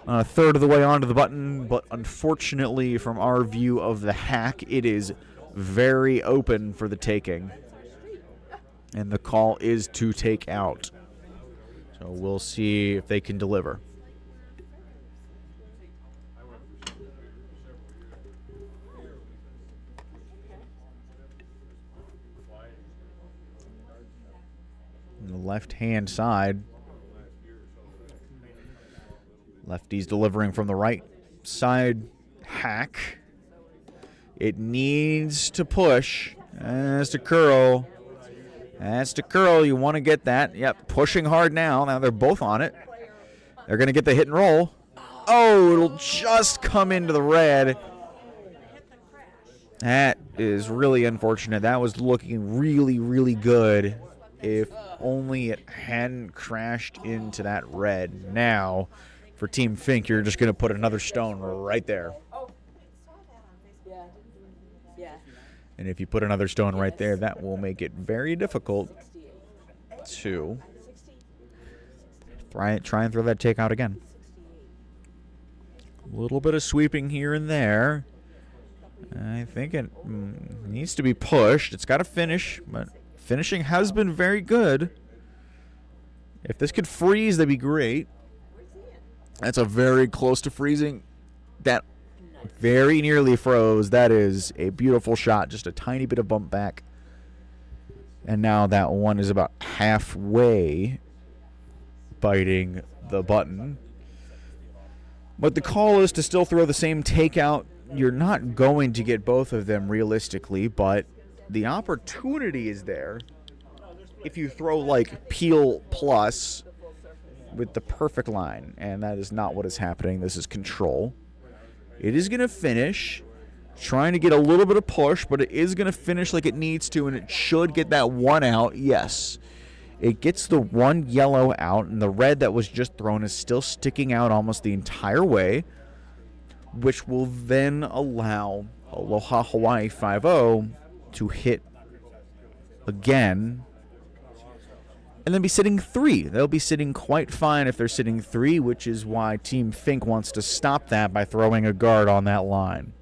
a third of the way onto the button, but unfortunately, from our view of the hack, it is very open for the taking. And the call is to take out. So we'll see if they can deliver. On the left-hand side, lefty's delivering from the right side hack. It needs to push. That's to curl. That's to curl. You want to get that. Yep, pushing hard now. Now they're both on it. They're going to get the hit and roll. Oh, it'll just come into the red. That is really unfortunate. That was looking really, really good. If only it hadn't crashed into that red. Now, for Team Fink, you're just going to put another stone right there. Yeah. Yeah. And if you put another stone right there, that will make it very difficult to try and throw that takeout again. A little bit of sweeping here and there. I think it needs to be pushed. It's got to finish, but finishing has been very good. If this could freeze, that'd be great. That's a very close to freezing. That very nearly froze. That is a beautiful shot. Just a tiny bit of bump back. And now that one is about halfway biting the button. But the call is to still throw the same takeout. You're not going to get both of them realistically, but the opportunity is there. If you throw like Peel Plus with the perfect line, and that is not what is happening. This is control. It is going to finish, trying to get a little bit of push, but it is going to finish like it needs to, and it should get that one out. Yes. It gets the one yellow out, and the red that was just thrown is still sticking out almost the entire way, which will then allow Aloha Hawaii 5-0 to hit again and then be sitting 3. They'll be sitting quite fine if they're sitting 3, which is why Team Fink wants to stop that by throwing a guard on that line.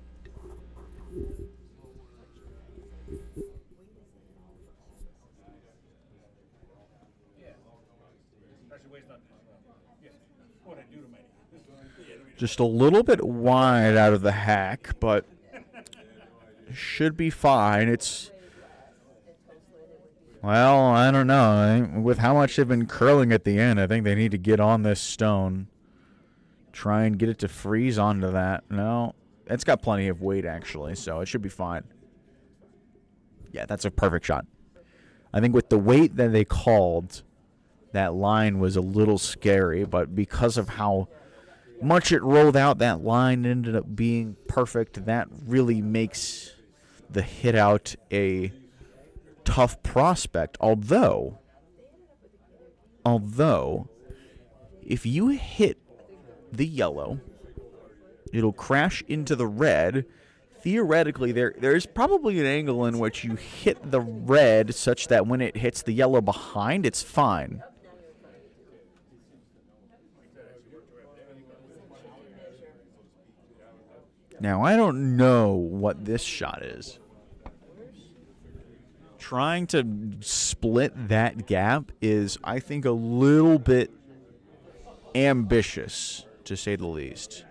Just a little bit wide out of the hack, but should be fine. It's Well, I don't know. With how much they've been curling at the end, I think they need to get on this stone. Try and get it to freeze onto that. No, it's got plenty of weight, actually, so it should be fine. Yeah, that's a perfect shot. I think with the weight that they called, that line was a little scary, but because of how much it rolled out, that line ended up being perfect. That really makes the hit out a tough prospect. Although, if you hit the yellow, it'll crash into the red. Theoretically, there's probably an angle in which you hit the red such that when it hits the yellow behind, it's fine. Now, I don't know what this shot is. Trying to split that gap is, I think, a little bit ambitious, to say the least.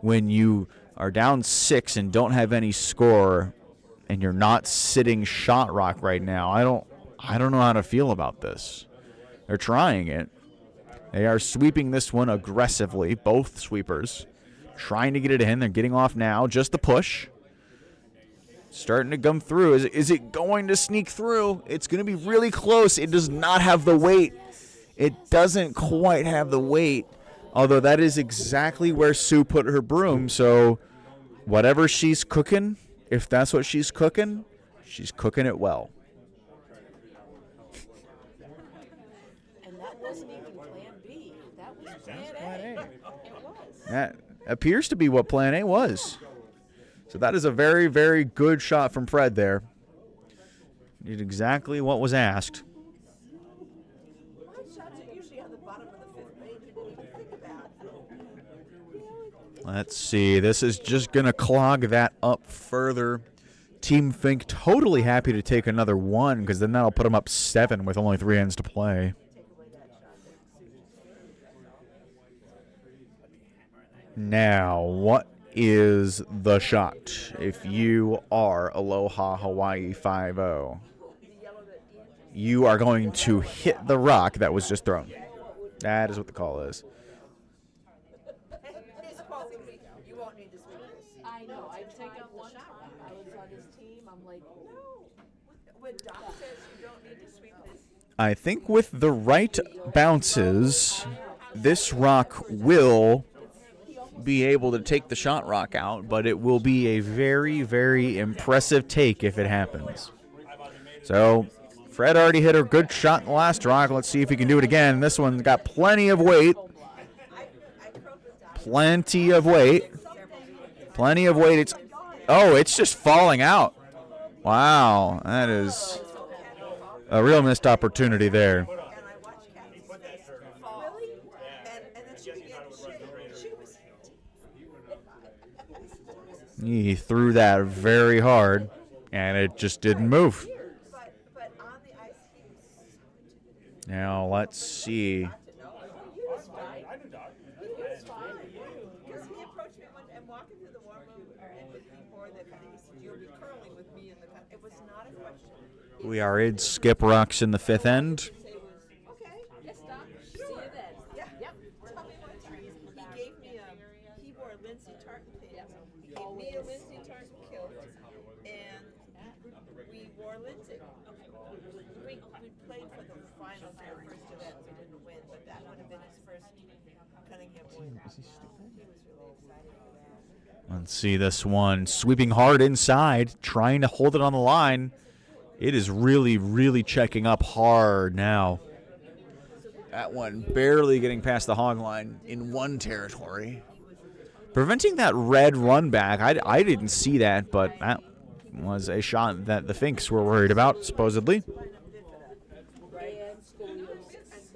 When you are down 6 and don't have any score, and you're not sitting shot rock right now, I don't know how to feel about this. They're trying it. They are sweeping this one aggressively, both sweepers. Trying to get it in. They're getting off now. Just the push. Starting to come through. Is it going to sneak through? It's going to be really close. It does not have the weight. It doesn't quite have the weight. Although that is exactly where Sue put her broom. So whatever she's cooking, if that's what she's cooking it well. And that wasn't even plan B. That was plan A. It was. That appears to be what plan A was. So that is a very, very good shot from Fred there. Did exactly what was asked. My shots are usually on the bottom of the 5th page. You didn't even think about. Let's see. This is just going to clog that up further. Team Fink totally happy to take another 1 because then that'll put them up 7 with only 3 ends to play. Now, what is the shot if you are Aloha Hawaii 5-0? You are going to hit the rock that was just thrown. That is what the call is. He's calling me. You won't need to speak this. I know. I take up one time. I was on his team. I'm like, No. When Doc says you don't need to sweep this, I think with the right bounces, this rock will be able to take the shot rock out, but it will be a very, very impressive take if it happens. So, Fred already hit a good shot in the last rock. Let's see if he can do it again. This one's got plenty of weight. Plenty of weight. Plenty of weight. It's just falling out. Wow, that is a real missed opportunity there. and I watched Kathy fall. Really? And then she began to shake. She was He threw that very hard, and it just didn't move. but on the ice he was Now, let's see. he was fine. Because he approached me and walking through the war room and before the cutting, he said, "You'll be curling with me in the cut." It was not a question. We are in skip rocks in the 5th end. Okay. yes, Doc. See you then. Yeah. Yep. Tell me one time. He gave me he wore Lindsay Tartan pants. He gave me a Lindsay Tartan kilt, and we wore Lindsay. We played for the finals in our first event. We didn't win, but that would have been his first Cunningham win. He was really excited for that. Let's see this one. Sweeping hard inside, trying to hold it on the line. It is really, really checking up hard now. That one barely getting past the hog line in one territory. Preventing that red run back, I didn't see that, but that was a shot that the Finks were worried about, supposedly. Right. And scoliosis.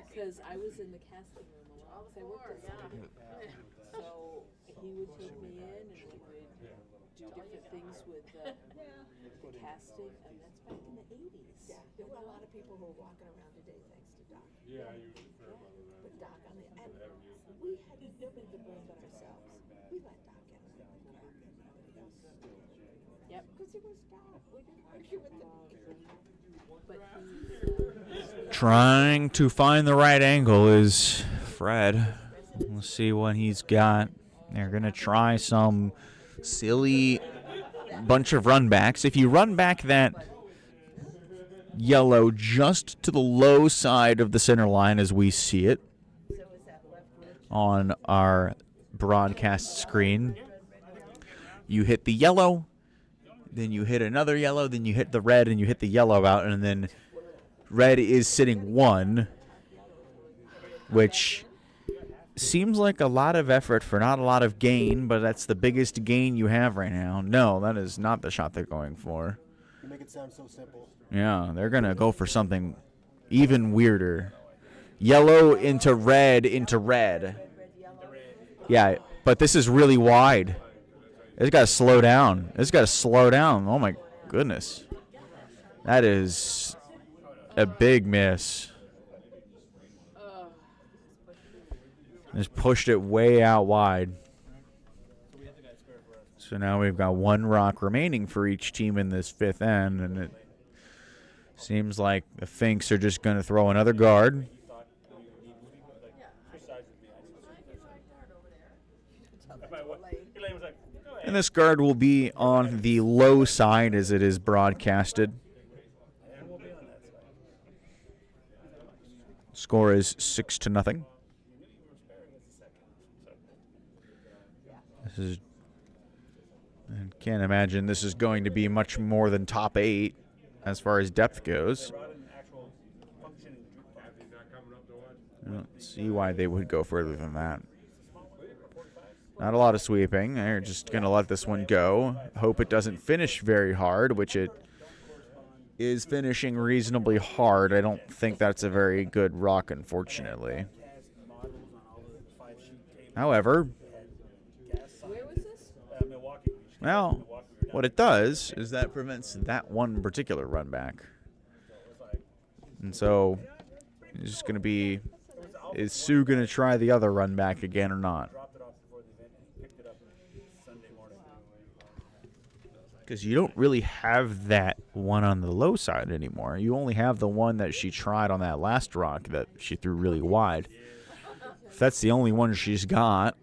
Because I was in the casting room a lot. Because I worked at So he would take me in and we would do different things with the casting. And that's back in the 80s. Yeah, there were a lot of people who were walking around today thanks to Doc. Yeah, I usually throw it on the But Doc on the and we had nobody to blame but ourselves. We let Doc get around like crap and nobody else. Yep. Because it was Doc. We didn't argue with him. But Trying to find the right angle is Fred. Let's see what he's got. They're going to try some silly bunch of run backs. If you run back that yellow just to the low side of the center line as we see it on our broadcast screen, you hit the yellow, then you hit another yellow, then you hit the red, and you hit the yellow out, and then red is sitting 1, which seems like a lot of effort for not a lot of gain, but that's the biggest gain you have right now. No, that is not the shot they're going for. You make it sound so simple. Yeah, they're going to go for something even weirder. Yellow into red into red. Yeah, but this is really wide. It's got to slow down. It's got to slow down. Oh, my goodness. That is a big miss. Just pushed it way out wide. So now we've got 1 rock remaining for each team in this 5th end, and it seems like the Finks are just going to throw another guard. And this guard will be on the low side as it is broadcasted. Score is 6-0. I can't imagine this is going to be much more than top 8 as far as depth goes. I don't see why they would go further than that. Not a lot of sweeping. They're just going to let this one go. Hope it doesn't finish very hard, which it is finishing reasonably hard. I don't think that's a very good rock, unfortunately. However, where was this? well, what it does is that prevents that one particular run back. And so it's just going to be, is Sue going to try the other run back again or not? Because you don't really have that one on the low side anymore. You only have the one that she tried on that last rock that she threw really wide. If that's the only one she's got,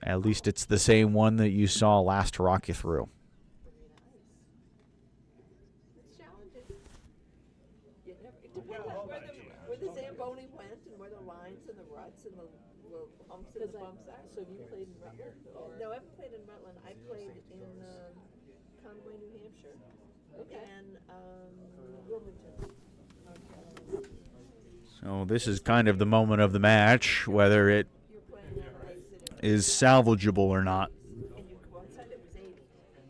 at least it's the same one that you saw last rock you threw. Where the Zamboni went and where the lines and the ruts and the humps and the bumps are. So have you played in Rutland? No, I haven't played in Rutland. I played in Conway, New Hampshire. Okay. And Wilmington. So this is kind of the moment of the match, whether it you're playing in Lake City. is salvageable or not. And you go outside, it was 80.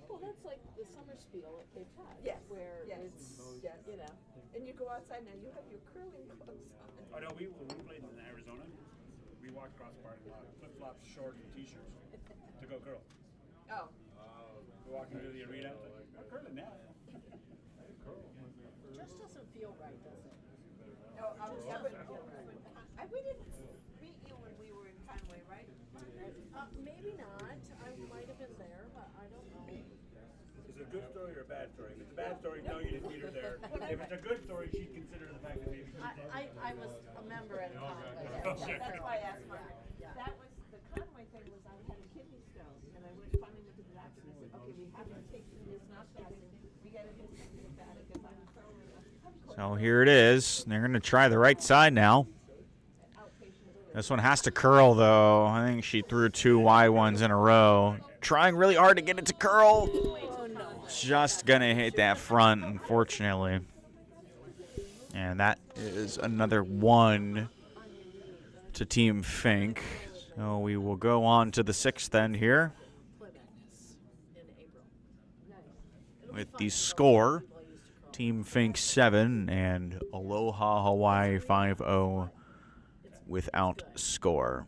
Well, that's like the summer spiel at Cape Cod. Yes, Where yes, it's, yes. you know. And you go outside now, you have your curling clothes on. Oh no, when we played in Arizona, we walked across the parking lot, flip-flops, shorts, and t-shirts to go curl. Oh. We're walking through the arena, we're curling now. Just doesn't feel right, does it? No, yeah, but we didn't meet you when we were in Conway, right? Maybe not. I might have been there, but I don't know. Is it a good story or a bad story? If it's a bad story, no, you didn't meet her there. If it's a good story, she'd consider the fact that maybe she was there. I was a member at Conway. That's why I asked Mark. That was, the Conway thing was I had a kidney stone, and I finally went to the doctor and I said, okay, we have to take this, not that, we gotta do something about it, because I'm curling. So here it is. They're going to try the right side now. This one has to curl, though. I think she threw 2 wide ones in a row. Trying really hard to get it to curl. Just going to hit that front, unfortunately. And that is another 1 to Team Fink. So we will go on to the 6th end here with the score. Team Fink 7 and Aloha Hawaii 5-0 without score.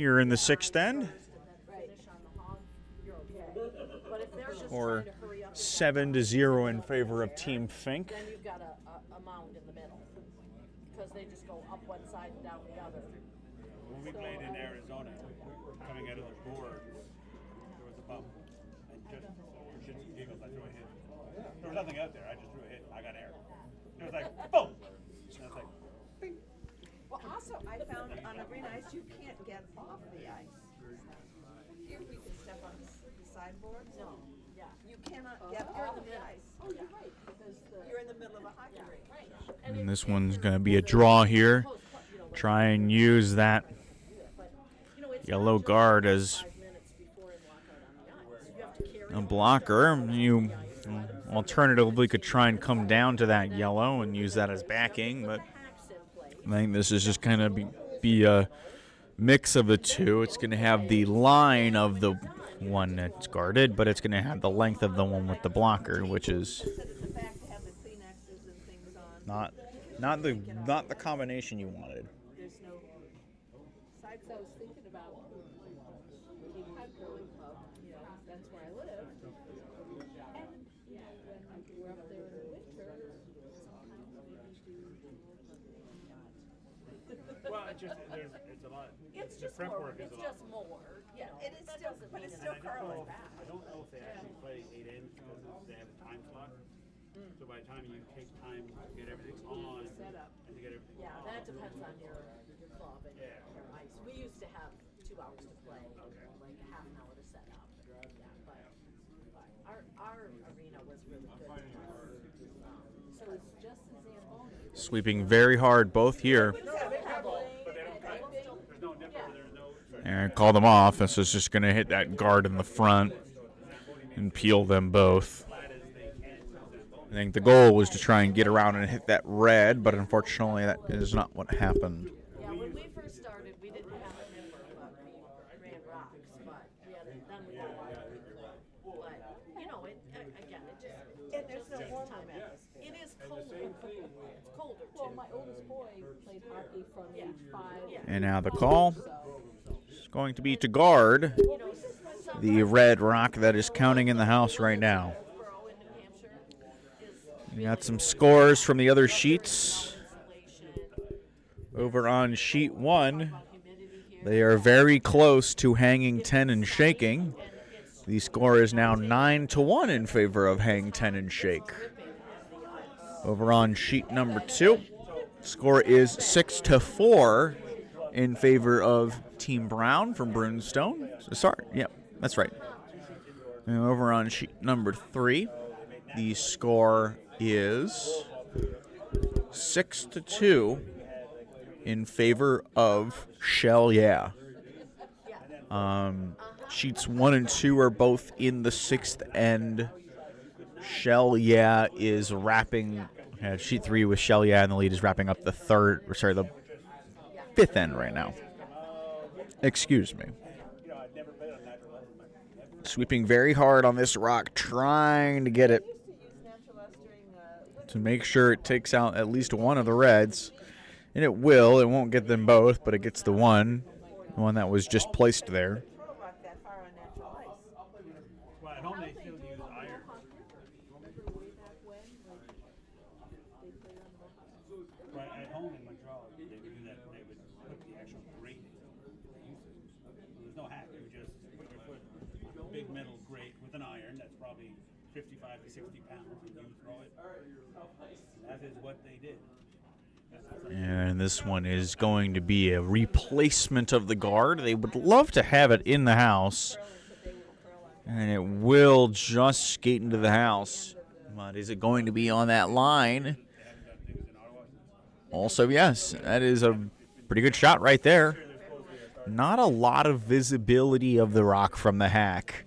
here in the sixth end. finish on the hog, you're okay. But if they're just Or trying to hurry up, 7-0 in favor of Team Fink. then you've got a mound in the middle. Because they just go up one side and down the other. When we played in Arizona, coming out of the boards, there was a bump. And just for shits and giggles, I threw a hit. There was nothing out there. I just threw a hit. I got air. It was like, boom! And I was like, bing. Well, also, I found on arena ice, you can't get off the ice. Here, we can step on the sideboards. No, yeah. You cannot get off the ice. Oh, you're right, because You're in the middle of a hockey rink. And this one's going to be a draw here. Try and use that yellow guard as a blocker. You alternatively could try and come down to that yellow and use that as backing, but I think this is just kind of be a mix of the two. It's going to have the line of the one that's guarded, but it's going to have the length of the one with the blocker, which is not the combination you wanted. there's no sides. I was thinking about Cape Cod Curling Club, that's where I live. And, when we're up there in the winter, sometimes we do. Well, it's just, it's a lot. It's The just prep more, work is it's a lot. just more, It is still, but it's still curling. I don't know if they actually play 8 ends because they have a time slot. So by the time you take time to get everything on Set up. and to get everything Yeah, off, that depends on your club and your ice. We used to have 2 hours to play, like a half an hour to set up. Yeah, but our arena was really good. So it's just as Zamboni. Sweeping very hard both here. but they don't cut. There's no nipper, there's no. And call them off. This is just going to hit that guard in the front and peel them both. I think the goal was to try and get around and hit that red, but unfortunately that is not what happened. Yeah, when we first started, we didn't have a nipper, but we ran rocks. But we had then we got a lot of But again, it just And there's no warm atmosphere. it is colder. It's colder too. Well, my oldest boy played hockey from age 5. And now the call is going to be to guard the red rock that is counting in the house right now. In New Hampshire is We got some scores from the other sheets. Over on sheet 1, they are very close to hanging 10 and shaking. The score is now 9-1 in favor of hang 10 and shake. Over on sheet number 2, score is 6-4 in favor of Team Brown from Brunstone. Sorry, yep, that's right. And over on sheet number 3, the score is 6-2 in favor of Shell Yeah. Sheets 1 and 2 are both in the 6th end. Shell Yeah is wrapping. Sheet 3 with Shell Yeah in the lead is wrapping up the 5th end right now. Excuse me. Sweeping very hard on this rock, trying to get it to make sure it takes out at least one of the reds. And it will. It won't get them both, but it gets the one that was just placed there. Well, at home they still use iron. But at home in Montreal, they would do that. They would put the actual grate in. So there's no hack. You just put your foot, big metal grate with an iron that's probably 55 to 60 pounds, and you throw it. And that is what they did. And this one is going to be a replacement of the guard. They would love to have it in the house. And it will just skate into the house. But is it going to be on that line? Also, yes, that is a pretty good shot right there. Not a lot of visibility of the rock from the hack.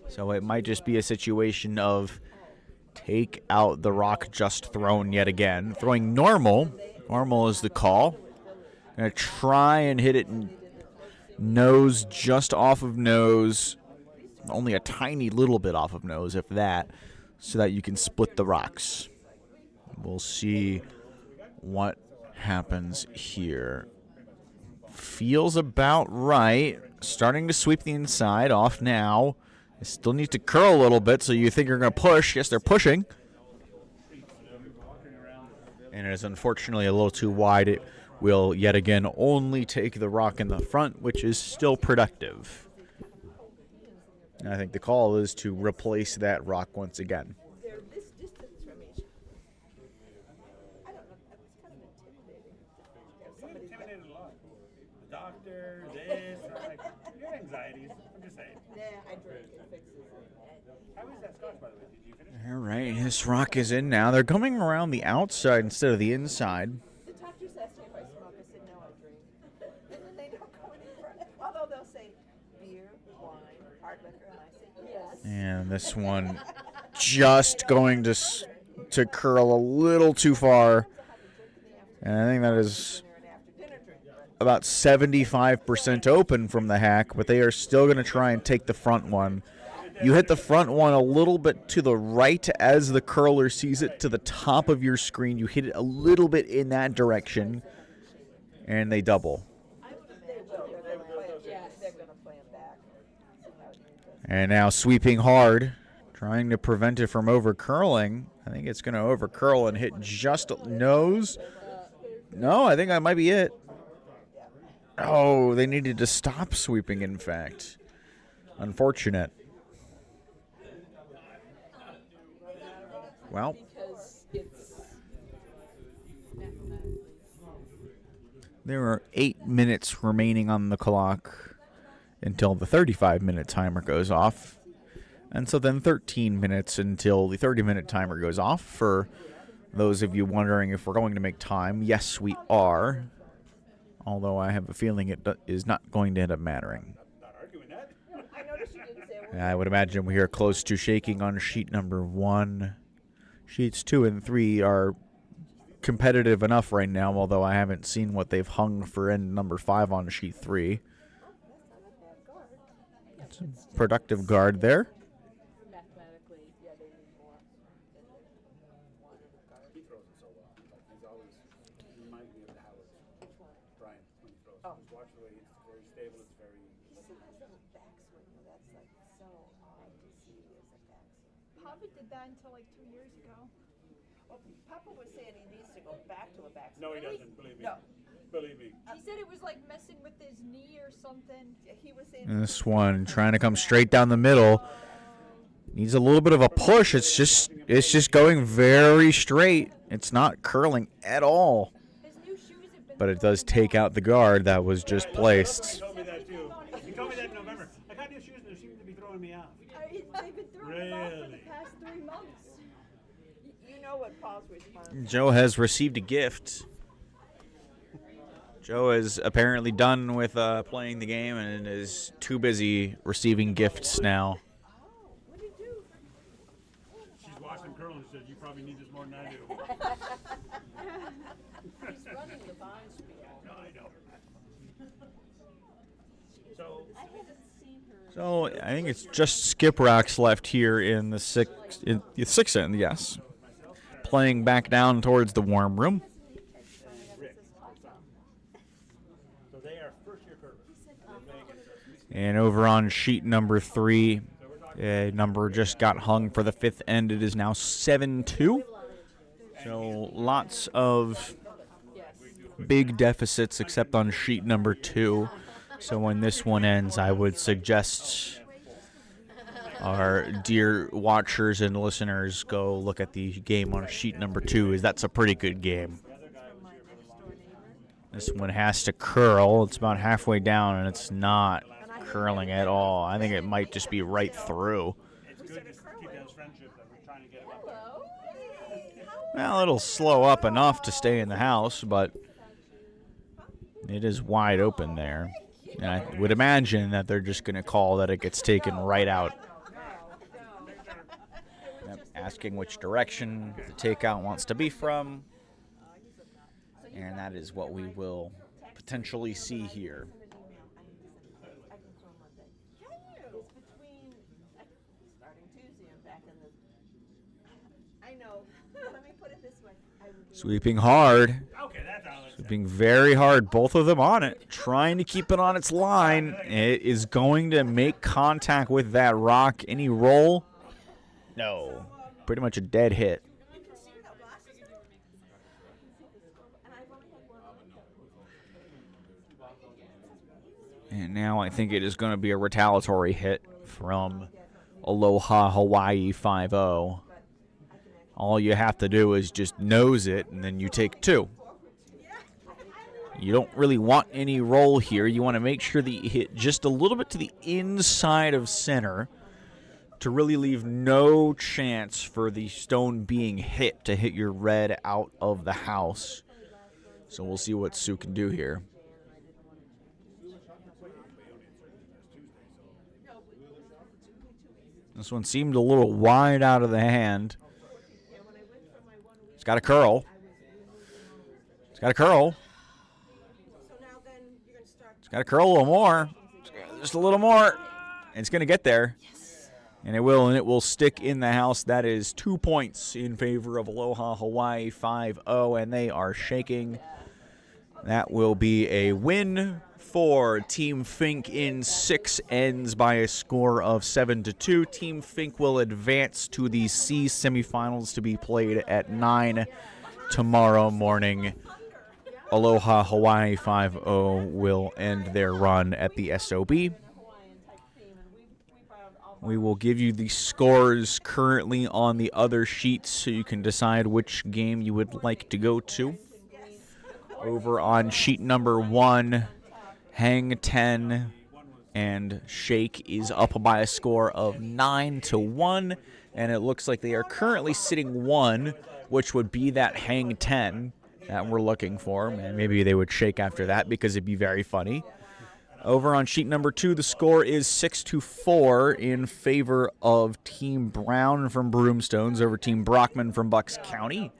So it might just be a situation of take out the rock just thrown yet again. Throwing normal. Normal is the call. Gonna try and hit it nose, just off of nose. Only a tiny little bit off of nose, if that, so that you can split the rocks. We'll see what happens here. feels about right. Starting to sweep the inside off now. It still needs to curl a little bit, so you think you're going to push. Yes, they're pushing. And it is unfortunately a little too wide. It will yet again only take the rock in the front, which is still productive. And I think the call is to replace that rock once again. They're this distance from each. I don't know. It's kind of intimidating. I'm intimidated a lot. The doctor, this, I'm like, you have anxieties. I'm just saying. Nah, I drink. It fixes it. How is that scotch, by the way? Did you finish? All right, this rock is in now. They're coming around the outside instead of the inside. The doctors asked me if I smoke. I said, no, I drink. And then they don't go any further. Although they'll say beer, wine, hard liquor, and I say yes. And this one just going to curl a little too far. And I think that is about 75% open from the hack, but they are still going to try and take the front one. You hit the front one a little bit to the right as the curler sees it to the top of your screen. You hit it a little bit in that direction, and they double. And now sweeping hard, trying to prevent it from over curling. I think it's going to over curl and hit just nose. No, I think that might be it. Oh, they needed to stop sweeping, in fact. Unfortunate. Well, there are 8 minutes remaining on the clock until the 35-minute timer goes off. And so then 13 minutes until the 30-minute timer goes off. For those of you wondering if we're going to make time, yes, we are. Although I have a feeling it is not going to end up mattering. I would imagine we are close to shaking on sheet number 1. Sheets 2 and 3 are competitive enough right now, although I haven't seen what they've hung for end number 5 on sheet 3. It's a productive guard there. Mathematically, yeah, they need more. He throws it so well. He's always reminds me of the Howard. Brian, when he throws. Just watch the way it's very stable. It's very. That's like so hard to see as a backswing. Papa did that until like 2 years ago. Well, Papa was saying he needs to go back to a backswing. No, he doesn't. Believe me. No. Believe me. He said it was like messing with his knee or something. He was saying. And this one trying to come straight down the middle. Needs a little bit of a push. It's just going very straight. It's not curling at all. His new shoes have been But it does take out the guard that was just He placed. told me that too. He told me that in November. I got new shoes and they seem to be throwing me out. They've been throwing them out for the Really? past 3 months. You know what Paul's response? Joe has received a gift. Joe is apparently done with playing the game and is too busy receiving gifts now. What did you do? She's watching him curl and said, "You probably need this more than I do." He's running the bond speed. No, I know. So I haven't seen her. So I think it's just Skip Rocks left here in the sixth end, yes. Playing back down towards the warm room. so they are first year curvers. And over on sheet number 3, a number just got hung for the 5th end. It is now 7-2. So lots of big deficits except on sheet number 2. So when this one ends, I would suggest our dear watchers and listeners go look at the game on sheet number 2, as that's a pretty good game. This one has to curl. It's about halfway down, and it's not curling at all. I think it might just be right through. It's good just to keep those friendships that we're trying to get up there. Well, it'll slow up enough to stay in the house, but it is wide open there. And I would imagine that they're just going to call that it gets taken right out. Yep, asking which direction the takeout wants to be from. And that is what we will potentially see here. It's between starting Tuesday and back in the. I know. Let me put it this way. I would be Sweeping hard. Okay, that's how it Being very hard, both of them on it, trying to keep it on its line. It is going to make contact with that rock. Any roll? No. Pretty much a dead hit. And now I think it is going to be a retaliatory hit from Aloha Hawaii 5-0. All you have to do is just nose it, and then you take 2. You don't really want any roll here. You want to make sure that you hit just a little bit to the inside of center to really leave no chance for the stone being hit to hit your red out of the house. So we'll see what Sue can do here. This one seemed a little wide out of the hand. It's got a curl. It's got a curl. It's got to curl a little more. Just a little more. And it's going to get there. Yes. And it will stick in the house. That is 2 points in favor of Aloha Hawaii 5-0, and they are shaking. That will be a win for Team Fink in 6 ends by a score of 7-2. Team Fink will advance to the C semifinals to be played at 9 tomorrow morning. Aloha Hawaii 5-0 will end their run at the SOB. We will give you the scores currently on the other sheets so you can decide which game you would like to go to. Over on sheet number 1, Hang 10 and Shake is up by a score of 9-1, and it looks like they are currently sitting 1, which would be that Hang 10 that we're looking for. And maybe they would shake after that because it'd be very funny. Over on sheet number 2, the score is 6-4 in favor of Team Brown from Broomstones over Team Brockman from Bucks County.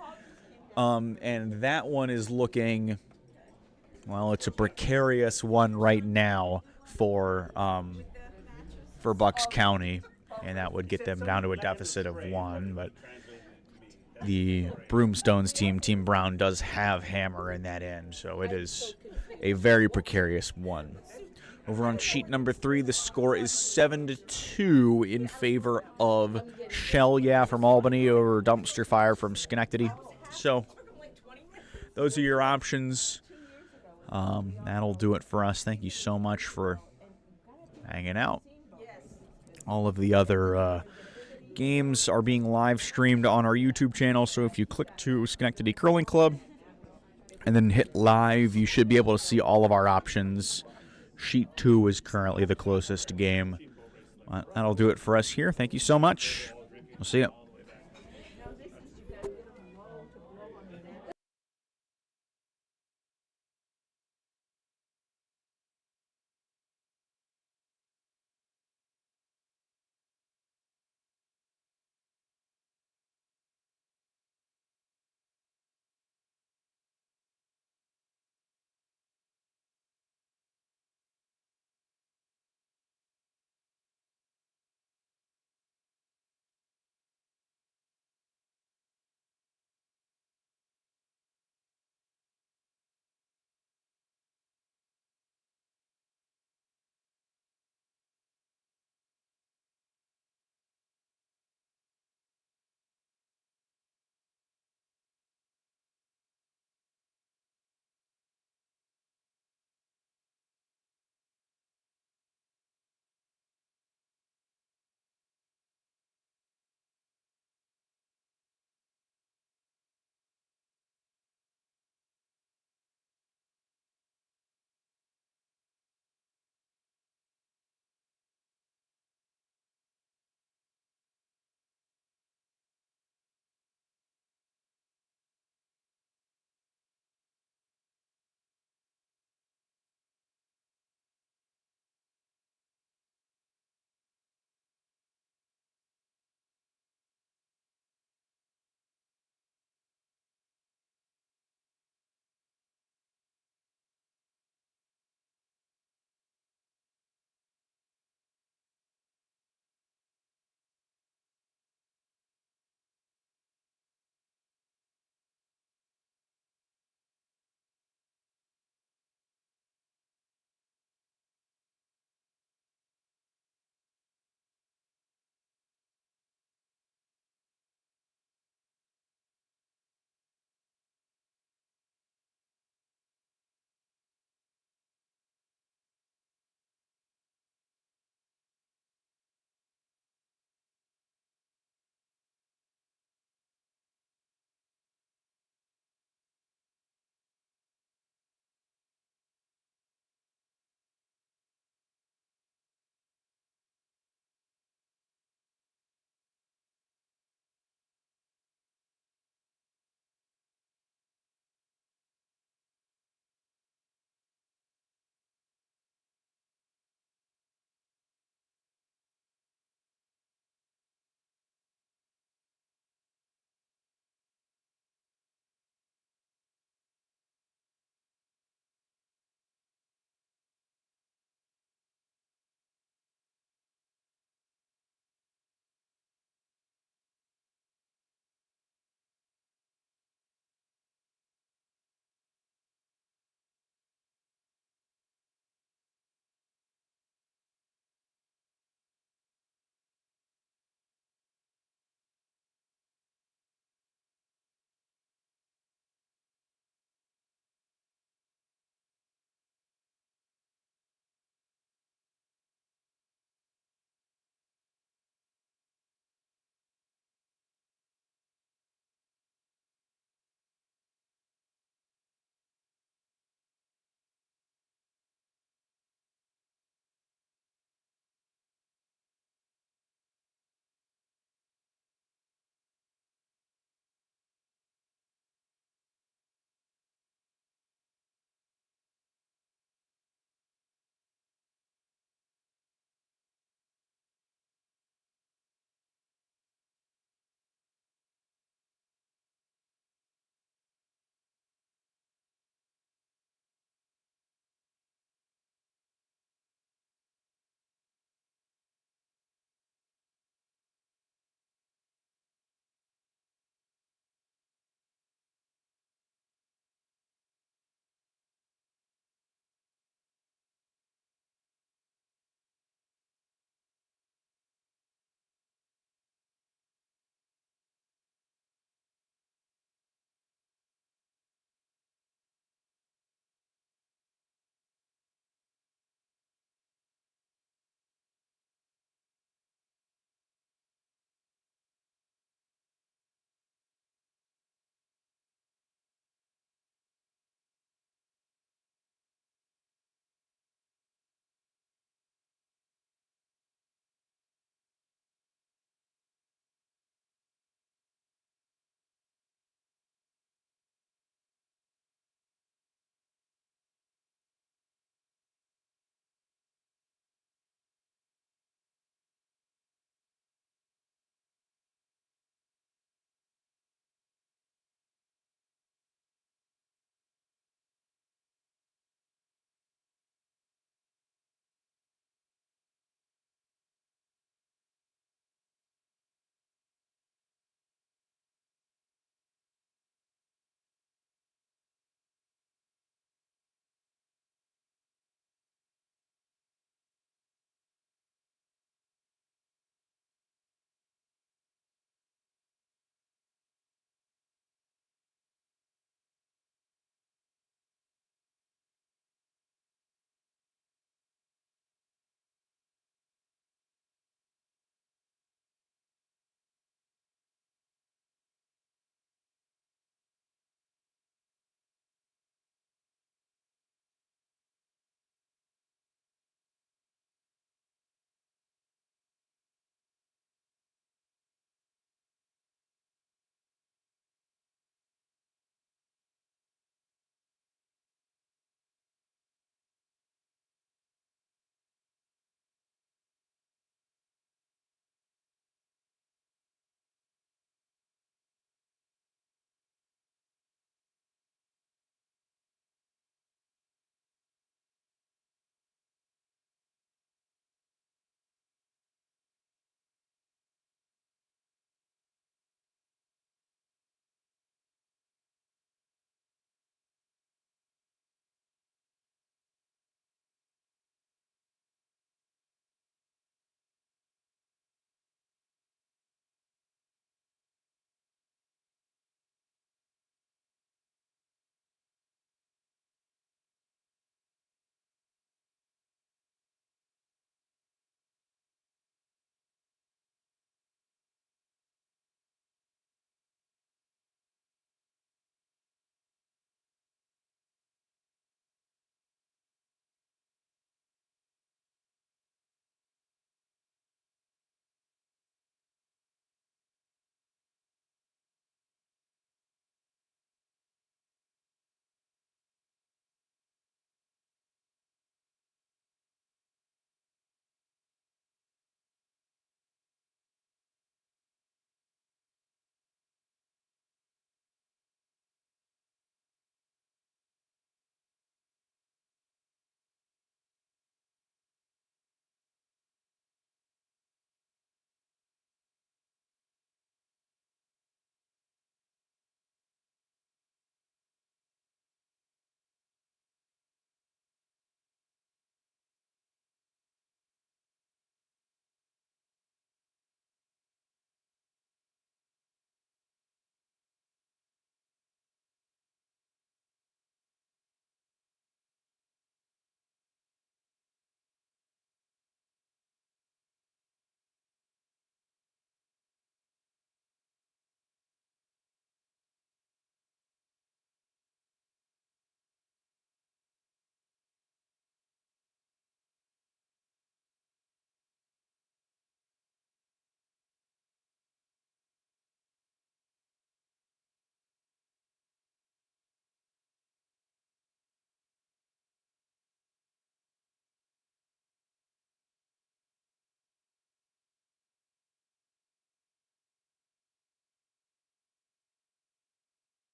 And that one is looking, well, it's a precarious one right now for Bucks County, and that would get them down to a deficit of 1, but the Broomstones team, Team Brown, does have hammer in that end, so it is a very precarious one. Over on sheet number 3, the score is 7-2 in favor of Shell Yeah from Albany over Dumpster Fire from Schenectady. So those are your options. That'll do it for us. Thank you so much for hanging out. All of the other games are being live streamed on our YouTube channel, so if you click to Schenectady Curling Club and then hit live, you should be able to see all of our options. Sheet 2 is currently the closest game. That'll do it for us here. Thank you so much. We'll see you.